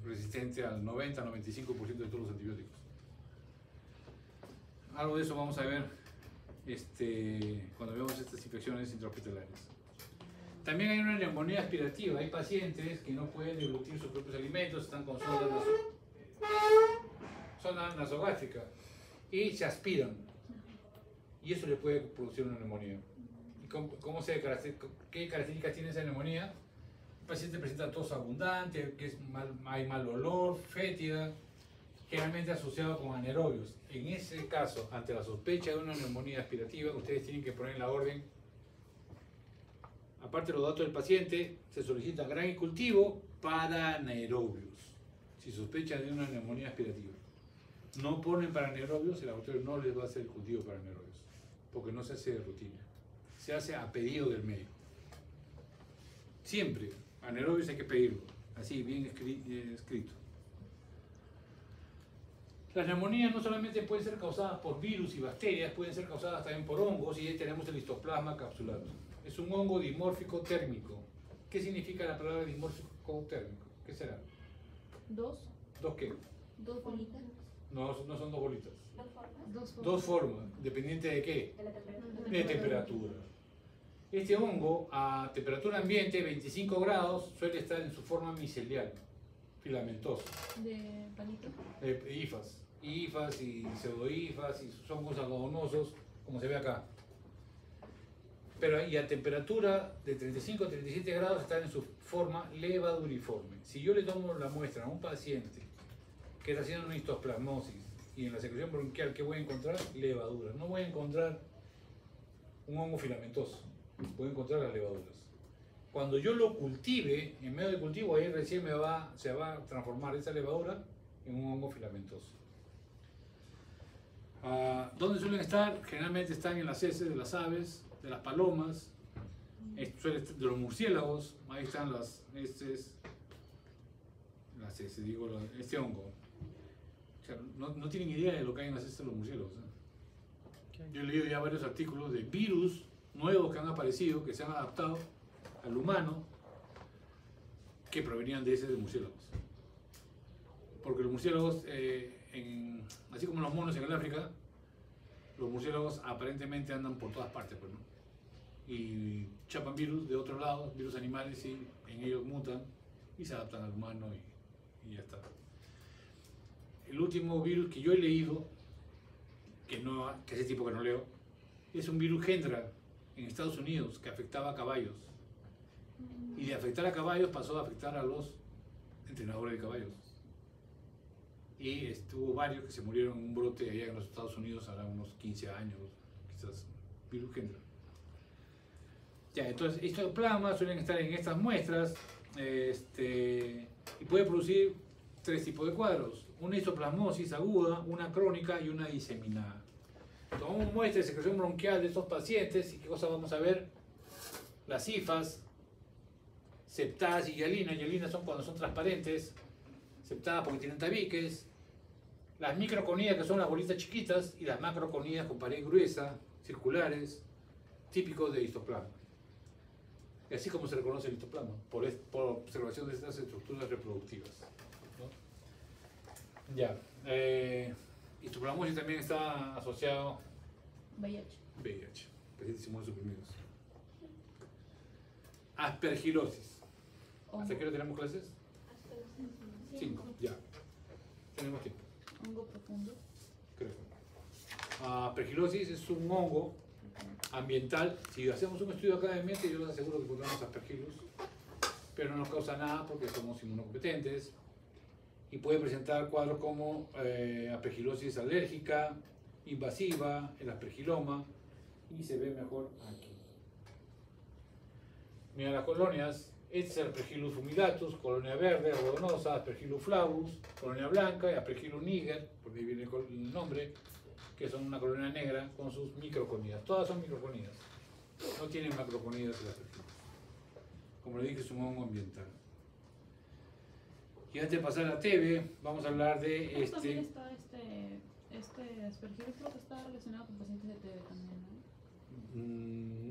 [SPEAKER 1] resistente al 90-95% de todos los antibióticos. Algo de eso vamos a ver cuando veamos estas infecciones intrahospitalarias. También hay una neumonía aspirativa. Hay pacientes que no pueden deglutir sus propios alimentos, están con zona nasogástrica y se aspiran. Y eso le puede producir una neumonía. ¿Y qué características tiene esa neumonía? El paciente presenta tos abundante, hay mal olor, fétida, generalmente asociado con anaerobios. En ese caso, ante la sospecha de una neumonía aspirativa, ustedes tienen que poner en la orden, aparte de los datos del paciente, se solicita gran y cultivo para anaerobios, si sospechan de una neumonía aspirativa. No ponen para anaerobios, el laboratorio no les va a hacer el cultivo para anaerobios, porque no se hace de rutina, se hace a pedido del médico. Siempre, anaerobios hay que pedirlo, así bien escrito. Las neumonías no solamente pueden ser causadas por virus y bacterias, pueden ser causadas también por hongos, y ahí tenemos el histoplasma capsulatum. Es un hongo dimórfico térmico. ¿Qué significa la palabra dimórfico térmico? ¿Qué será?
[SPEAKER 3] ¿Dos?
[SPEAKER 1] ¿Dos qué?
[SPEAKER 3] ¿Dos bolitas?
[SPEAKER 1] No, no son dos bolitas.
[SPEAKER 3] Dos formas.
[SPEAKER 1] Dos formas, dependiente de qué? De temperatura. Este hongo a temperatura ambiente, 25 grados, suele estar en su forma micelial, filamentosa.
[SPEAKER 3] ¿De palito?
[SPEAKER 1] Hifas y pseudohifas y sus hongos algodonosos, como se ve acá. Pero y a temperatura de 35 a 37 grados están en su forma levaduriforme. Si yo le tomo la muestra a un paciente que está haciendo una histoplasmosis y en la secreción bronquial, ¿qué voy a encontrar? Levaduras. No voy a encontrar un hongo filamentoso, voy a encontrar las levaduras. Cuando yo lo cultive, en medio de cultivo, ahí recién se va a transformar esa levadura en un hongo filamentoso. ¿Dónde suelen estar? Generalmente están en las heces de las aves, de las palomas, de los murciélagos. Ahí están las heces, este hongo. O sea, no tienen idea de lo que hay en las heces de los murciélagos, ¿eh? Yo he leído ya varios artículos de virus nuevos que han aparecido, que se han adaptado al humano, que provenían de heces de murciélagos. Porque los murciélagos, así como los monos en el África, los murciélagos aparentemente andan por todas partes, pues, ¿no? Y chapan virus de otros lados, virus animales, y en ellos mutan y se adaptan al humano y ya está. El último virus que yo he leído, que ese tipo que no leo, es un virus Hendra en Estados Unidos que afectaba a caballos. Y de afectar a caballos pasó a afectar a los entrenadores de caballos. Y estuvo varios que se murieron en un brote allá en los Estados Unidos, hará unos 15 años, quizás, virus Hendra. Ya, entonces, estos plasmas suelen estar en estas muestras y puede producir tres tipos de cuadros: una histoplasmosis aguda, una crónica y una diseminada. Tomamos muestras de secreción bronquial de estos pacientes y ¿qué cosa vamos a ver? Las hifas, septadas y hialinas. Hialinas son cuando son transparentes, septadas porque tienen tabiques. Las microconías, que son las bolitas chiquitas, y las macroconías con pared gruesa, circulares, típicos de histoplasma. Y así como se reconoce el histoplasma, por observación de estas estructuras reproductivas, ¿no? Ya. Histoplasmosis también está asociado
[SPEAKER 3] VIH.
[SPEAKER 1] pacientes inmunosuprimidos. Aspergilosis. ¿Hasta qué hora tenemos clases? 5, ya. Tenemos tiempo.
[SPEAKER 3] Hongo profundo.
[SPEAKER 1] Creo. Aspergilosis es un hongo ambiental. Si hacemos un estudio académico, yo les aseguro que encontramos aspergillus, pero no nos causa nada porque somos inmunocompetentes. Y puede presentar cuadros como aspergilosis alérgica, invasiva, el aspergiloma, y se ve mejor aquí. Mira las colonias: este es Aspergillus fumigatus, colonia verde, algodonosa, Aspergillus flavus, colonia blanca, y Aspergillus niger, porque ahí viene el nombre, que son una colonia negra con sus microconías. Todas son microconías, no tienen macroconías el Aspergillus. Como le dije, es un hongo ambiental. Y antes de pasar a TB, vamos a hablar de
[SPEAKER 3] También está este Aspergillus, creo que está relacionado con pacientes de TB también, ¿no?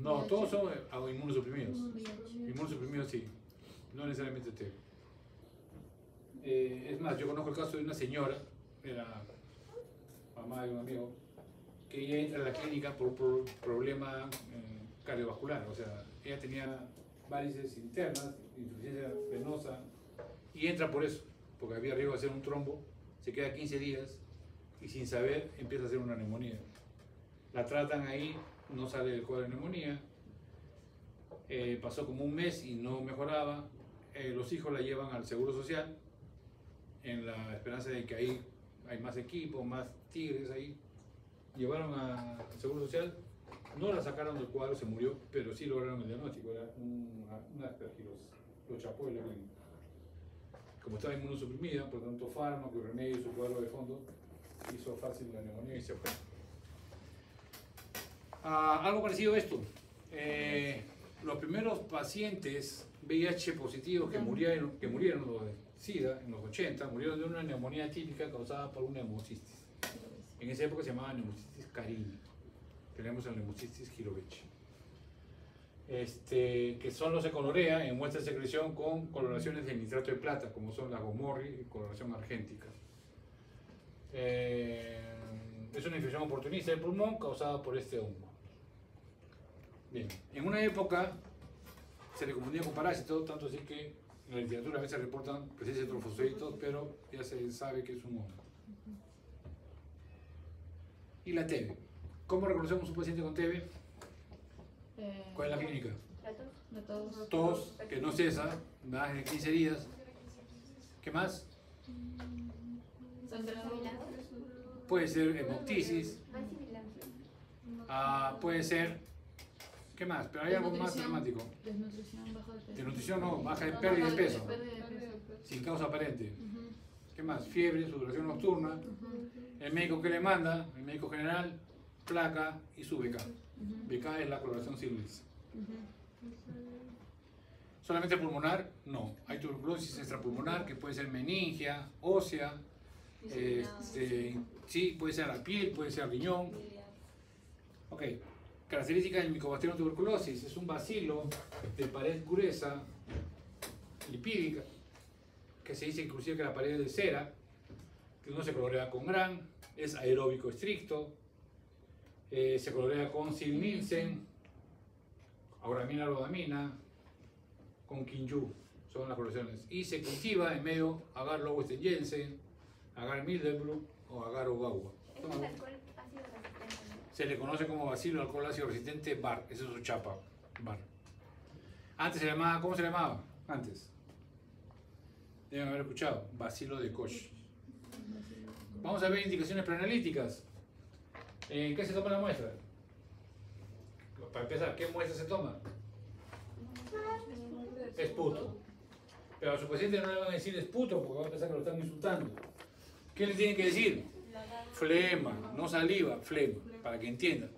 [SPEAKER 1] No, todos son inmunosuprimidos.
[SPEAKER 3] VIH.
[SPEAKER 1] Inmunosuprimidos sí, no necesariamente TB. Es más, yo conozco el caso de una señora, era mamá de un amigo, que ella entra a la clínica por un problema cardiovascular. O sea, ella tenía varices internas, insuficiencia venosa, y entra por eso, porque había riesgo de hacer un trombo. Se queda 15 días y sin saber empieza a hacer una neumonía. La tratan ahí, no sale del cuadro de neumonía. Pasó como un mes y no mejoraba. Los hijos la llevan al Seguro Social en la esperanza de que ahí hay más equipos, más tigres ahí. Llevaron al Seguro Social, no la sacaron del cuadro, se murió, pero sí lograron el diagnóstico, era una aspergilosis, lo chapó en la clínica. Como estaba inmunosuprimida, por tanto fármaco y remedio y su cuadro de fondo, hizo fácil la neumonía y se fue. Algo parecido a esto, los primeros pacientes VIH positivos que murieron los de SIDA en los 80, murieron de una neumonía típica causada por una neumocitis. En esa época se llamaba neumocitis carini. Tenemos el neumocitis Girovechi. Que solo se colorea en muestras de secreción con coloraciones de nitrato de plata, como son la gomorri y coloración argéntica. Es una infección oportunista del pulmón causada por este hongo. Bien, en una época se le confundía con parásitos, tanto así que en la literatura a veces reportan presencia de trofosforitos, pero ya se sabe que es un hongo. Y la TB. ¿Cómo reconocemos un paciente con TB? ¿Cuál es la clínica?
[SPEAKER 3] De todos.
[SPEAKER 1] Tos, que no cesa, más de 15 días. ¿Qué más?
[SPEAKER 3] Sangrado.
[SPEAKER 1] Puede ser hemoptisis. Puede ser. ¿Qué más? Pero hay algo más dramático.
[SPEAKER 3] Desnutrición, baja de peso.
[SPEAKER 1] Desnutrición no, baja de pérdida de peso.
[SPEAKER 3] Pérdida de peso.
[SPEAKER 1] Sin causa aparente. ¿Qué más? Fiebre, sudoración nocturna. El médico que le manda, el médico general, placa y su BK. BK es la coloración Silvis. ¿Solamente pulmonar? No. Hay tuberculosis extrapulmonar que puede ser meningia, ósea, sí, puede ser la piel, puede ser riñón. Ok. Características del Mycobacterium tuberculosis. Es un bacilo de pared gruesa, lipídica, que se dice inclusive que la pared es de cera, que no se colorea con gran, es aeróbico estricto, se colorea con Sil-Nielsen, auramina, rodamina, con Kinju, son las coloraciones. Y se cultiva en medio agar Lowenstein-Jensen, agar Mildenbroek o agar Ogawa. Se le conoce como bacilo alcohol ácido resistente BAR, esa es su chapa, BAR. Antes se llamaba, ¿cómo se llamaba? Antes. Deben haber escuchado, bacilo de Koch. Vamos a ver indicaciones preanalíticas. ¿En qué se toma la muestra? Para empezar, ¿qué muestra se toma? Esputo. Pero a su paciente no le van a decir esputo porque va a pensar que lo están insultando. ¿Qué le tienen que decir? Flema, no saliva, flema, para que entiendan.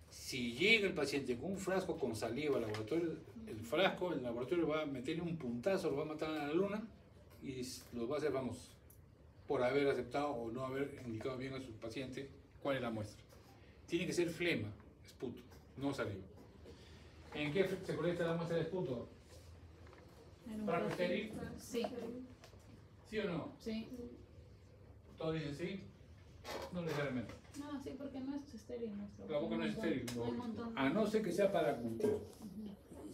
[SPEAKER 1] Si llega el paciente con un frasco con saliva al laboratorio, el laboratorio va a meterle un puntazo, lo va a matar a la luna y los va a hacer famosos por haber aceptado o no haber indicado bien a su paciente cuál es la muestra. Tiene que ser flema, esputo, no saliva. ¿En qué se colecta la muestra de esputo? ¿Frasco estéril?
[SPEAKER 3] Sí.
[SPEAKER 1] ¿Sí o no?
[SPEAKER 3] Sí.
[SPEAKER 1] ¿Todos dicen sí? No necesariamente.
[SPEAKER 3] No, sí, porque no es estéril nuestro.
[SPEAKER 1] La boca no es estéril,
[SPEAKER 3] Hay un montón.
[SPEAKER 1] a no ser que sea para cultivo.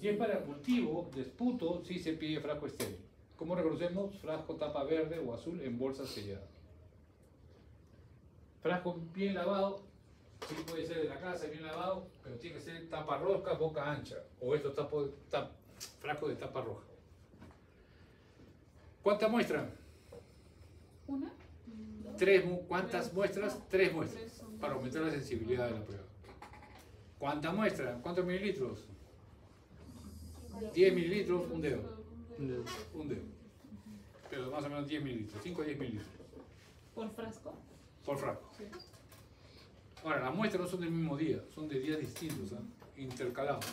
[SPEAKER 1] Si es para cultivo de esputo, sí se pide frasco estéril. ¿Cómo reconocemos? Frasco tapa verde o azul en bolsa sellada. Frasco bien lavado, sí puede ser de la casa, bien lavado, pero tiene que ser tapa rosca, boca ancha. O estos frascos de tapa roja. ¿Cuántas muestras?
[SPEAKER 3] ¿Una?
[SPEAKER 1] ¿Cuántas muestras? 3 muestras, para aumentar la sensibilidad de la prueba. ¿Cuántas muestras? ¿Cuántos mililitros? 10 mililitros, un dedo. Un dedo. Pero más o menos 10 mililitros, 5 a 10 mililitros.
[SPEAKER 3] ¿Por frasco?
[SPEAKER 1] Por frasco. Ahora, las muestras no son del mismo día, son de días distintos, intercalados.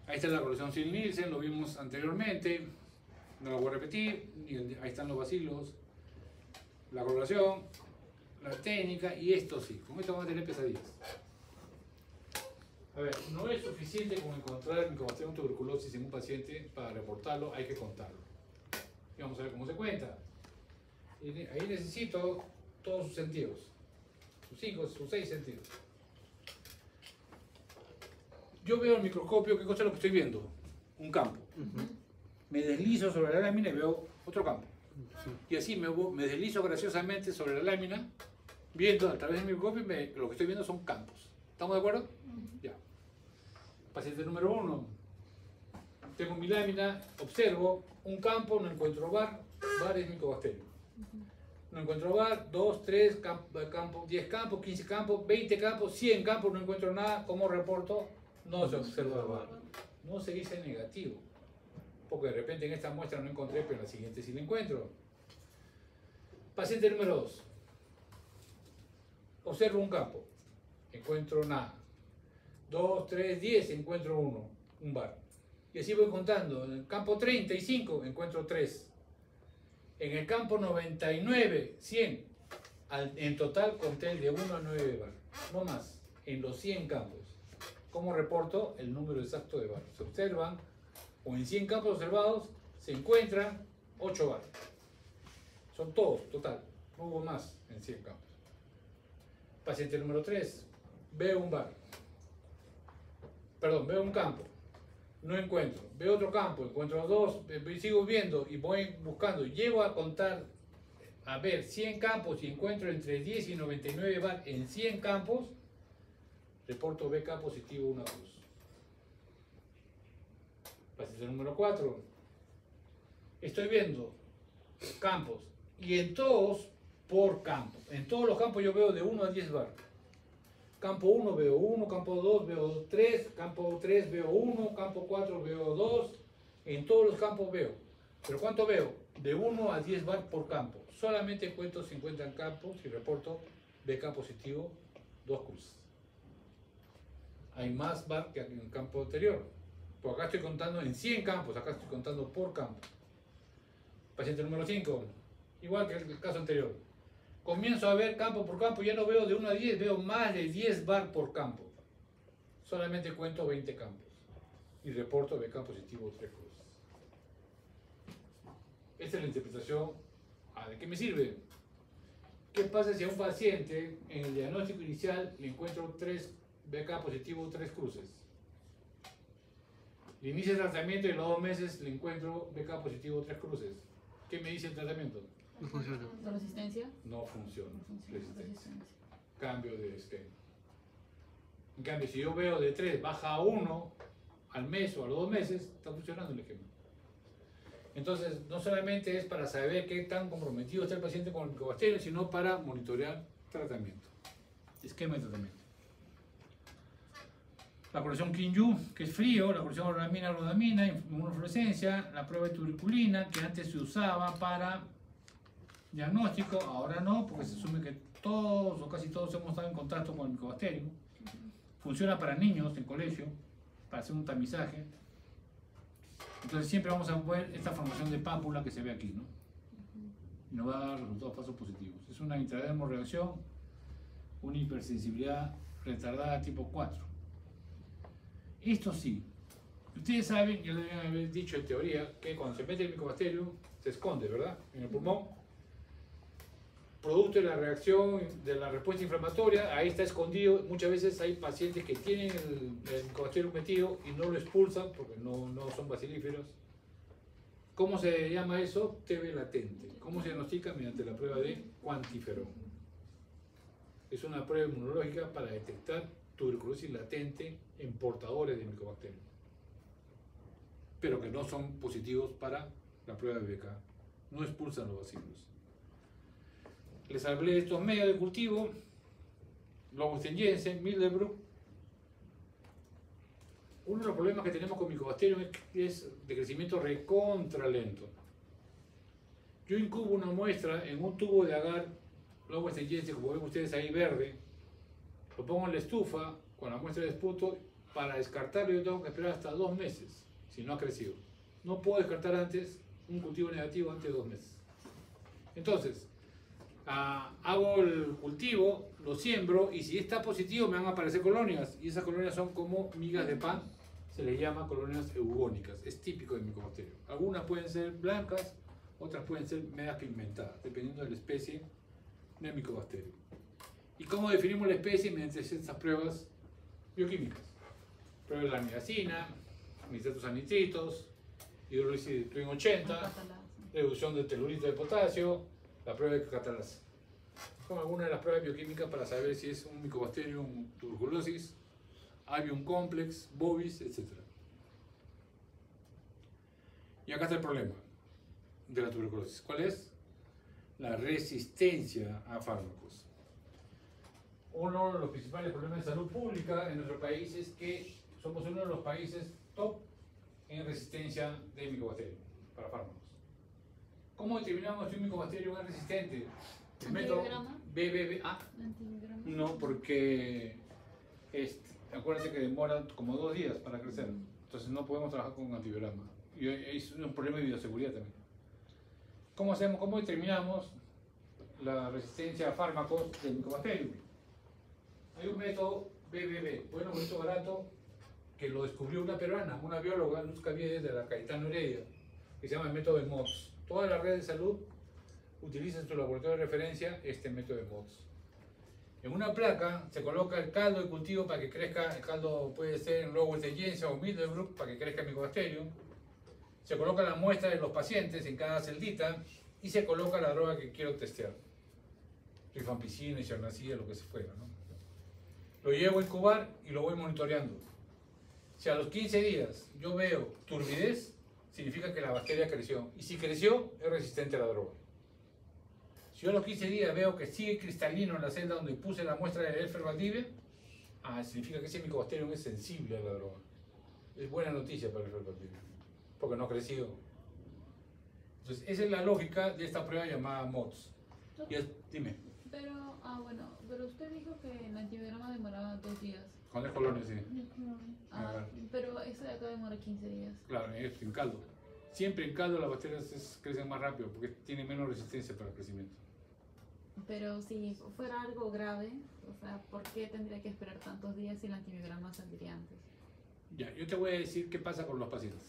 [SPEAKER 1] Ahí está la coloración Sil-Nielsen, lo vimos anteriormente. No lo voy a repetir, ahí están los bacilos, la coloración, la técnica y esto sí, con esto van a tener pesadillas. A ver, no es suficiente con encontrar Mycobacterium tuberculosis en un paciente para reportarlo, hay que contarlo. Y vamos a ver cómo se cuenta. Y ahí necesito todos sus sentidos, sus 6 sentidos. Yo veo el microscopio, ¿qué cosa es lo que estoy viendo? Un campo. Me deslizo sobre la lámina y veo otro campo. Y así me deslizo graciosamente sobre la lámina, viendo a través del microscopio, lo que estoy viendo son campos. ¿Estamos de acuerdo? Ya. Paciente número 1. Tengo mi lámina, observo un campo, no encuentro bar es Mycobacterium. No encuentro bar, 2, 3 campos, 10 campos, 15 campos, 20 campos, 100 campos, no encuentro nada. ¿Cómo reporto? No se observa bar. No se dice negativo. Porque de repente en esta muestra no encontré, pero en la siguiente sí la encuentro. Paciente número 2. Observo un campo. Encuentro nada. 2, 3, 10, encuentro uno, un bar. Y así voy contando. En el campo 35 encuentro 3. En el campo 99, 100. En total conté el de 1 a 9 bar. No más. En los 100 campos. ¿Cómo reporto el número exacto de bar? Se observan, o en 100 campos observados, se encuentran 8 bar. Son todos, total. No hubo más en 100 campos. Paciente número 3. Veo un bar. Perdón, veo un campo. No encuentro. Veo otro campo, encuentro 2, sigo viendo y voy buscando. Llego a contar, a ver 100 campos y encuentro entre 10 y 99 bar en 100 campos, reporto BK positivo, una cruz. Paciente número 4. Estoy viendo campos y en todos por campo. En todos los campos yo veo de 1 a 10 bar. Campo 1 veo 1, campo 2 veo 3, campo 3 veo 1, campo 4 veo 2, en todos los campos veo. ¿Pero cuánto veo? De 1 a 10 bar por campo. Solamente cuento 50 campos y reporto BK positivo, 2 cruces. Hay más bar que en el campo anterior. Porque acá estoy contando en 100 campos, acá estoy contando por campo. Paciente número 5, igual que el caso anterior. Comienzo a ver campo por campo, ya no veo de 1 a 10, veo más de 10 bar por campo. Solamente cuento 20 campos. Y reporto BK positivo 3 cruces. Esta es la interpretación. ¿De qué me sirve? ¿Qué pasa si a un paciente en el diagnóstico inicial le encuentro 3 BK positivo 3 cruces? Le inicio el tratamiento y en los 2 meses le encuentro BK positivo 3 cruces. ¿Qué me dice el tratamiento?
[SPEAKER 2] No funciona.
[SPEAKER 3] ¿La resistencia?
[SPEAKER 1] No funciona.
[SPEAKER 3] No funciona.
[SPEAKER 1] Resistencia. Cambio de esquema. En cambio, si yo veo de 3 baja a 1 al mes o a los 2 meses, está funcionando el esquema. Entonces, no solamente es para saber qué tan comprometido está el paciente con el Mycobacterium, sino para monitorear tratamiento. Esquema de tratamiento. La colección Kinju, que es frío, la colección rodamina, inmunofluorescencia, la prueba de tuberculina, que antes se usaba para diagnóstico, ahora no, porque se asume que todos o casi todos hemos estado en contacto con el Mycobacterium. Funciona para niños en colegio, para hacer un tamizaje. Entonces siempre vamos a ver esta formación de pápula que se ve aquí, ¿no? Y nos va a dar resultados falsos positivos. Es una intradermorreacción, una hipersensibilidad retardada tipo 4. Esto sí, ustedes saben, ya lo deben haber dicho en teoría, que cuando se mete el Mycobacterium se esconde, ¿verdad? En el pulmón. Producto de la reacción, de la respuesta inflamatoria, ahí está escondido. Muchas veces hay pacientes que tienen el Mycobacterium metido y no lo expulsan porque no son bacilíferos. ¿Cómo se llama eso? TB latente. ¿Cómo se diagnostica? Mediante la prueba de cuantiferón. Es una prueba inmunológica para detectar tuberculosis latente en portadores de Mycobacterium, pero que no son positivos para la prueba de BK. No expulsan los bacilos. Les hablé de estos medios de cultivo, Lobstein Jensen, Mildenbroek. Uno de los problemas que tenemos con Mycobacterium es de crecimiento recontra lento. Yo incubo una muestra en un tubo de agar, Lobstein Jensen, como ven ustedes ahí verde, lo pongo en la estufa con la muestra de esputo. Para descartarlo yo tengo que esperar hasta 2 meses, si no ha crecido. No puedo descartar antes un cultivo negativo antes de 2 meses. Entonces, hago el cultivo, lo siembro y si está positivo me van a aparecer colonias y esas colonias son como migas de pan, se les llama colonias eugónicas, es típico de Mycobacterium. Algunas pueden ser blancas, otras pueden ser medias pigmentadas, dependiendo de la especie de Mycobacterium. ¿Y cómo definimos la especie? Mediante estas pruebas bioquímicas. Prueba de la amidacina, nitratos a nitritos, hidrólisis de Twin 80, reducción de telurito de potasio, la prueba de catalasa. Son algunas de las pruebas bioquímicas para saber si es un Mycobacterium tuberculosis, avium complex, bovis, etc. Y acá está el problema de la tuberculosis. ¿Cuál es? la resistencia a fármacos. Uno de los principales problemas de salud pública en nuestro país es que somos uno de los países top en resistencia de micobacterium para fármacos. ¿Cómo determinamos si un micobacterium es resistente? El método BBB.
[SPEAKER 3] ¿Antibiograma?
[SPEAKER 1] No, porque acuérdate que demora como 2 días para crecer. Entonces no podemos trabajar con antibiograma. Y es un problema de bioseguridad también. ¿Cómo hacemos? ¿Cómo determinamos la resistencia a fármacos del micobacterium? Hay un método BBB, bueno, bonito, barato, que lo descubrió una peruana, una bióloga, Luz Caviedes, de la Cayetano Heredia, que se llama el método de MOTS. Todas las redes de salud utilizan en su laboratorio de referencia este método de MOTS. En una placa se coloca el caldo de cultivo para que crezca, el caldo puede ser en Lowell de Jensen o Middlebrook para que crezca el micobacterium. Se coloca la muestra de los pacientes en cada celdita y se coloca la droga que quiero testear. Rifampicina, isoniazida, lo que se fuera, ¿no? Lo llevo a incubar y lo voy monitoreando. Si a los 15 días yo veo turbidez, significa que la bacteria creció. Y si creció, es resistente a la droga. Si yo a los 15 días veo que sigue cristalino en la celda donde puse la muestra de Elfer Valdivia, significa que ese micobacterium es sensible a la droga. Es buena noticia para el Elfer Valdivia, porque no ha crecido. Entonces, esa es la lógica de esta prueba llamada MOTS. Dime.
[SPEAKER 3] Pero, pero usted dijo que el antibiograma demoraba 2 días.
[SPEAKER 1] Con el colonia, sí.
[SPEAKER 3] Pero eso de acá demora 15 días.
[SPEAKER 1] Claro, es en caldo. Siempre en caldo las bacterias crecen más rápido porque tienen menos resistencia para el crecimiento.
[SPEAKER 3] Pero si fuera algo grave, o sea, ¿por qué tendría que esperar tantos días si el antibiograma saldría antes?
[SPEAKER 1] Ya, yo te voy a decir qué pasa con los pacientes.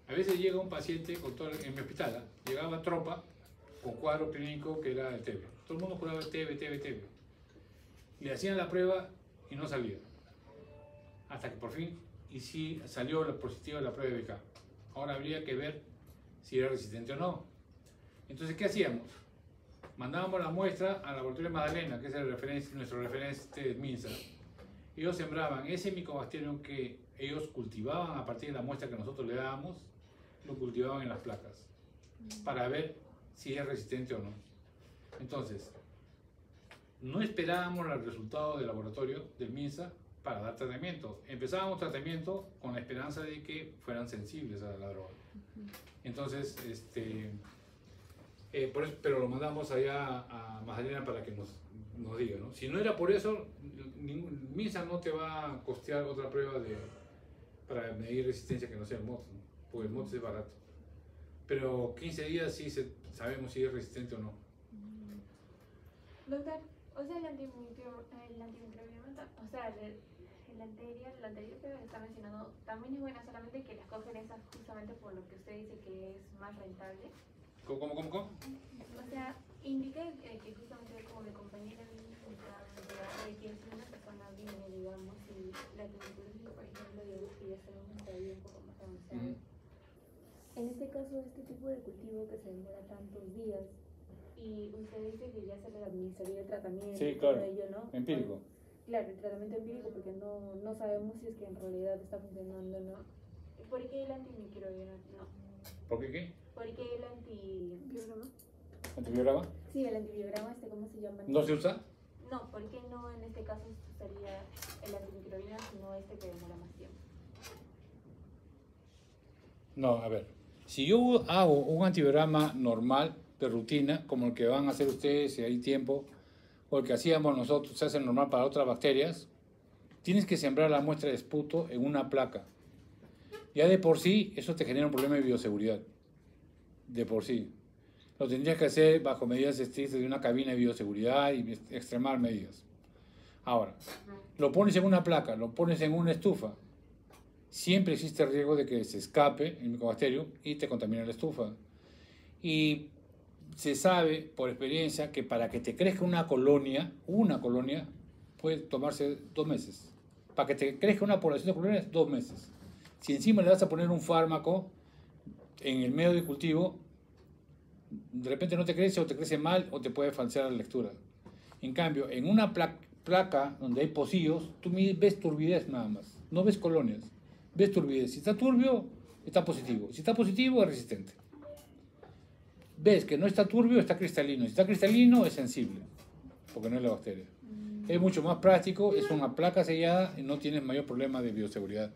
[SPEAKER 1] A veces llega un paciente en mi hospital, llegaba tropa con cuadro clínico que era el TB. Todo el mundo curaba el TB. Le hacían la prueba y no salía. Hasta que por fin, y sí salió la positiva de la prueba de BK. Ahora habría que ver si era resistente o no. Entonces, ¿qué hacíamos? Mandábamos la muestra al laboratorio de Magdalena, que es nuestro referente MINSA. Ellos sembraban ese micobacterium que ellos cultivaban a partir de la muestra que nosotros le dábamos, lo cultivaban en las placas, para ver si es resistente o no. Entonces, no esperábamos el resultado del laboratorio del MINSA para dar tratamiento. Empezábamos tratamiento con la esperanza de que fueran sensibles a la droga. Entonces, por eso, pero lo mandamos allá a Magdalena para que nos diga, ¿no? Si no era por eso, MINSA no te va a costear otra prueba para medir resistencia que no sea el MOTS, ¿no? Porque el MOTS es barato. Pero 15 días sí sabemos si es resistente o no.
[SPEAKER 6] Doctor, o sea, el antimicrobiano, o sea, el anterior que está mencionando, también es buena, solamente que la escogen esas justamente por lo que usted dice que es más rentable.
[SPEAKER 1] ¿Cómo?
[SPEAKER 6] O sea, indica que justamente como mi compañera de que si una persona viene, digamos, y la tuberculosis, por ejemplo, digamos que ya sabemos que está bien un poco más avanzado. En este caso, este tipo de cultivo que se demora tantos días, y usted dice que ya se le administraría el tratamiento,
[SPEAKER 1] sí, claro,
[SPEAKER 6] ello, ¿no?
[SPEAKER 1] empírico.
[SPEAKER 6] Claro, el tratamiento empírico, porque no sabemos si es que en realidad está funcionando o no. ¿Por qué el antimicrobiano no?
[SPEAKER 1] ¿Por qué qué?
[SPEAKER 6] ¿Por qué el antibiograma?
[SPEAKER 1] ¿Antibiograma?
[SPEAKER 6] Sí, el antibiograma, ¿cómo se llama?
[SPEAKER 1] ¿No se usa?
[SPEAKER 6] No, ¿por qué no en este caso sería el antimicrobiano, sino este que demora más tiempo?
[SPEAKER 1] No, a ver. Si yo hago un antibiograma normal, de rutina, como el que van a hacer ustedes si hay tiempo, o el que hacíamos nosotros, se hace normal para otras bacterias, tienes que sembrar la muestra de esputo en una placa. Ya de por sí, eso te genera un problema de bioseguridad. De por sí. Lo tendrías que hacer bajo medidas estrictas de una cabina de bioseguridad y extremar medidas. Ahora, lo pones en una placa, lo pones en una estufa. Siempre existe el riesgo de que se escape el micobacterium y te contamine la estufa. Y se sabe por experiencia que para que te crezca una colonia puede tomarse 2 meses. Para que te crezca una población de colonias, 2 meses. Si encima le vas a poner un fármaco en el medio de cultivo, de repente no te crece o te crece mal o te puede falsear la lectura. En cambio, en una placa donde hay pocillos, tú ves turbidez nada más, no ves colonias, ves turbidez. Si está turbio, está positivo. Si está positivo, es resistente. ves que no está turbio, está cristalino. Si está cristalino, es sensible, porque no es la bacteria. Es mucho más práctico, es una placa sellada y no tienes mayor problema de bioseguridad.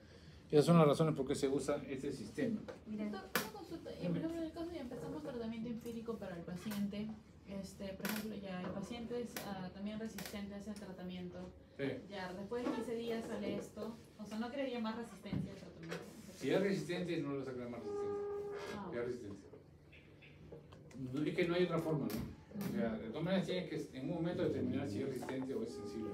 [SPEAKER 1] Esas son las razones por qué se usa este sistema.
[SPEAKER 3] Doctor, una consulta. Por ejemplo, en el caso ya empezamos tratamiento empírico para el paciente, por ejemplo, ya el paciente es también resistente a ese tratamiento.
[SPEAKER 1] Sí.
[SPEAKER 3] Ya después de 15 días sale esto, o sea, no crearía más resistencia al tratamiento.
[SPEAKER 1] Si es resistente, no lo saca más resistente.
[SPEAKER 3] Ah,
[SPEAKER 1] Si es resistente. No, es que no hay otra forma, ¿no? O sea, de todas maneras tienes que en un momento determinar si es resistente o es sensible.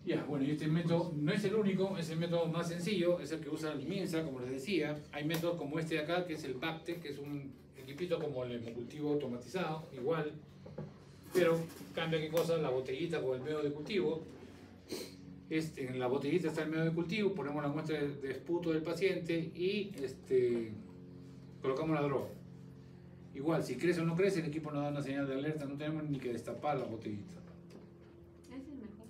[SPEAKER 1] Ya, bueno, y este método no es el único, es el método más sencillo, es el que usa el MINSA, como les decía. Hay métodos como este de acá, que es el BACTE, que es un equipito como el hemocultivo automatizado, igual, pero cambia qué cosa, la botellita con el medio de cultivo. En la botellita está el medio de cultivo, ponemos la muestra de esputo del paciente y colocamos la droga. Igual, si crece o no crece, el equipo nos da una señal de alerta, no tenemos ni que destapar la botellita.
[SPEAKER 6] Ese es mejor.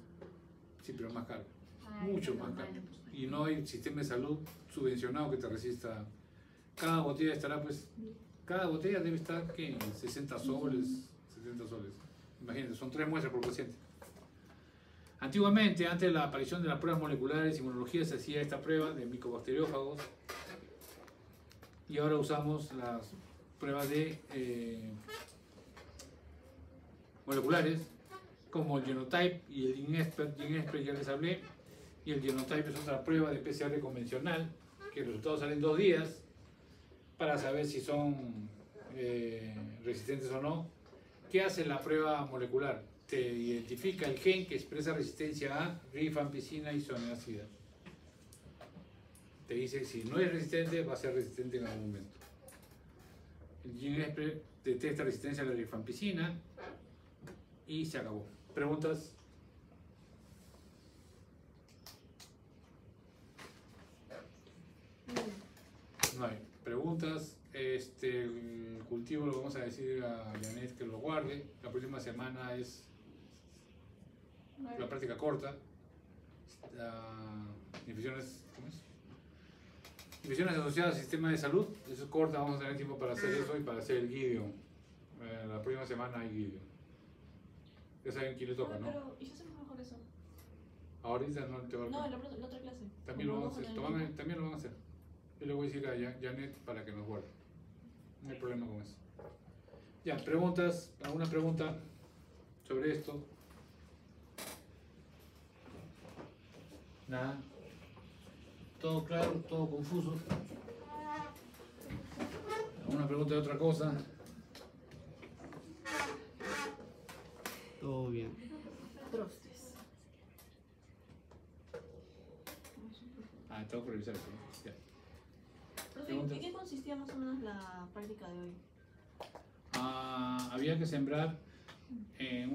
[SPEAKER 1] Sí, pero es más caro.
[SPEAKER 6] Ay,
[SPEAKER 1] Mucho
[SPEAKER 6] no,
[SPEAKER 1] más
[SPEAKER 6] no,
[SPEAKER 1] caro.
[SPEAKER 6] no.
[SPEAKER 1] Y no hay sistema de salud subvencionado que te resista. Cada botella estará, pues, cada botella debe estar, ¿qué? En 60 soles, 70 soles. Imagínate, son 3 muestras por paciente. Antiguamente, antes de la aparición de las pruebas moleculares, inmunología, se hacía esta prueba de micobacteriófagos. Y ahora usamos las pruebas de moleculares, como el Genotype y el GenExpert. GenExpert ya les hablé, y el Genotype es otra prueba de PCR convencional, que los resultados salen 2 días, para saber si son resistentes o no. ¿Qué hace la prueba molecular? Te identifica el gen que expresa resistencia a rifampicina y isoniazida. Te dice si no es resistente, va a ser resistente en algún momento. El GenExpert detecta resistencia a la rifampicina y se acabó. ¿Preguntas? No hay preguntas. El cultivo lo vamos a decir a Janet que lo guarde. La próxima semana es la práctica corta. Infecciones, ¿cómo es? Infecciones asociadas al sistema de salud. Eso es corta, vamos a tener tiempo para hacer eso y para hacer el guidio. La próxima semana hay guidio. Ya saben quién le toca, ¿no?
[SPEAKER 5] Pero, ¿y si hacemos mejor eso?
[SPEAKER 1] Ahorita no te va a
[SPEAKER 5] No, en la otra clase.
[SPEAKER 1] También lo
[SPEAKER 5] Como
[SPEAKER 1] van a hacer.
[SPEAKER 5] vamos a tener
[SPEAKER 1] También lo van a hacer. Yo le voy a decir a Janet para que nos guarde. No hay problema con eso. Ya, preguntas. ¿Alguna pregunta sobre esto? Nada. Todo claro, todo confuso. ¿Alguna pregunta de otra cosa?
[SPEAKER 2] Todo bien.
[SPEAKER 3] Trostes.
[SPEAKER 1] Tengo que revisar eso. Ya.
[SPEAKER 5] Profe,
[SPEAKER 1] Preguntas.
[SPEAKER 5] ¿en qué consistía más o menos la práctica de hoy?
[SPEAKER 1] Había que sembrar en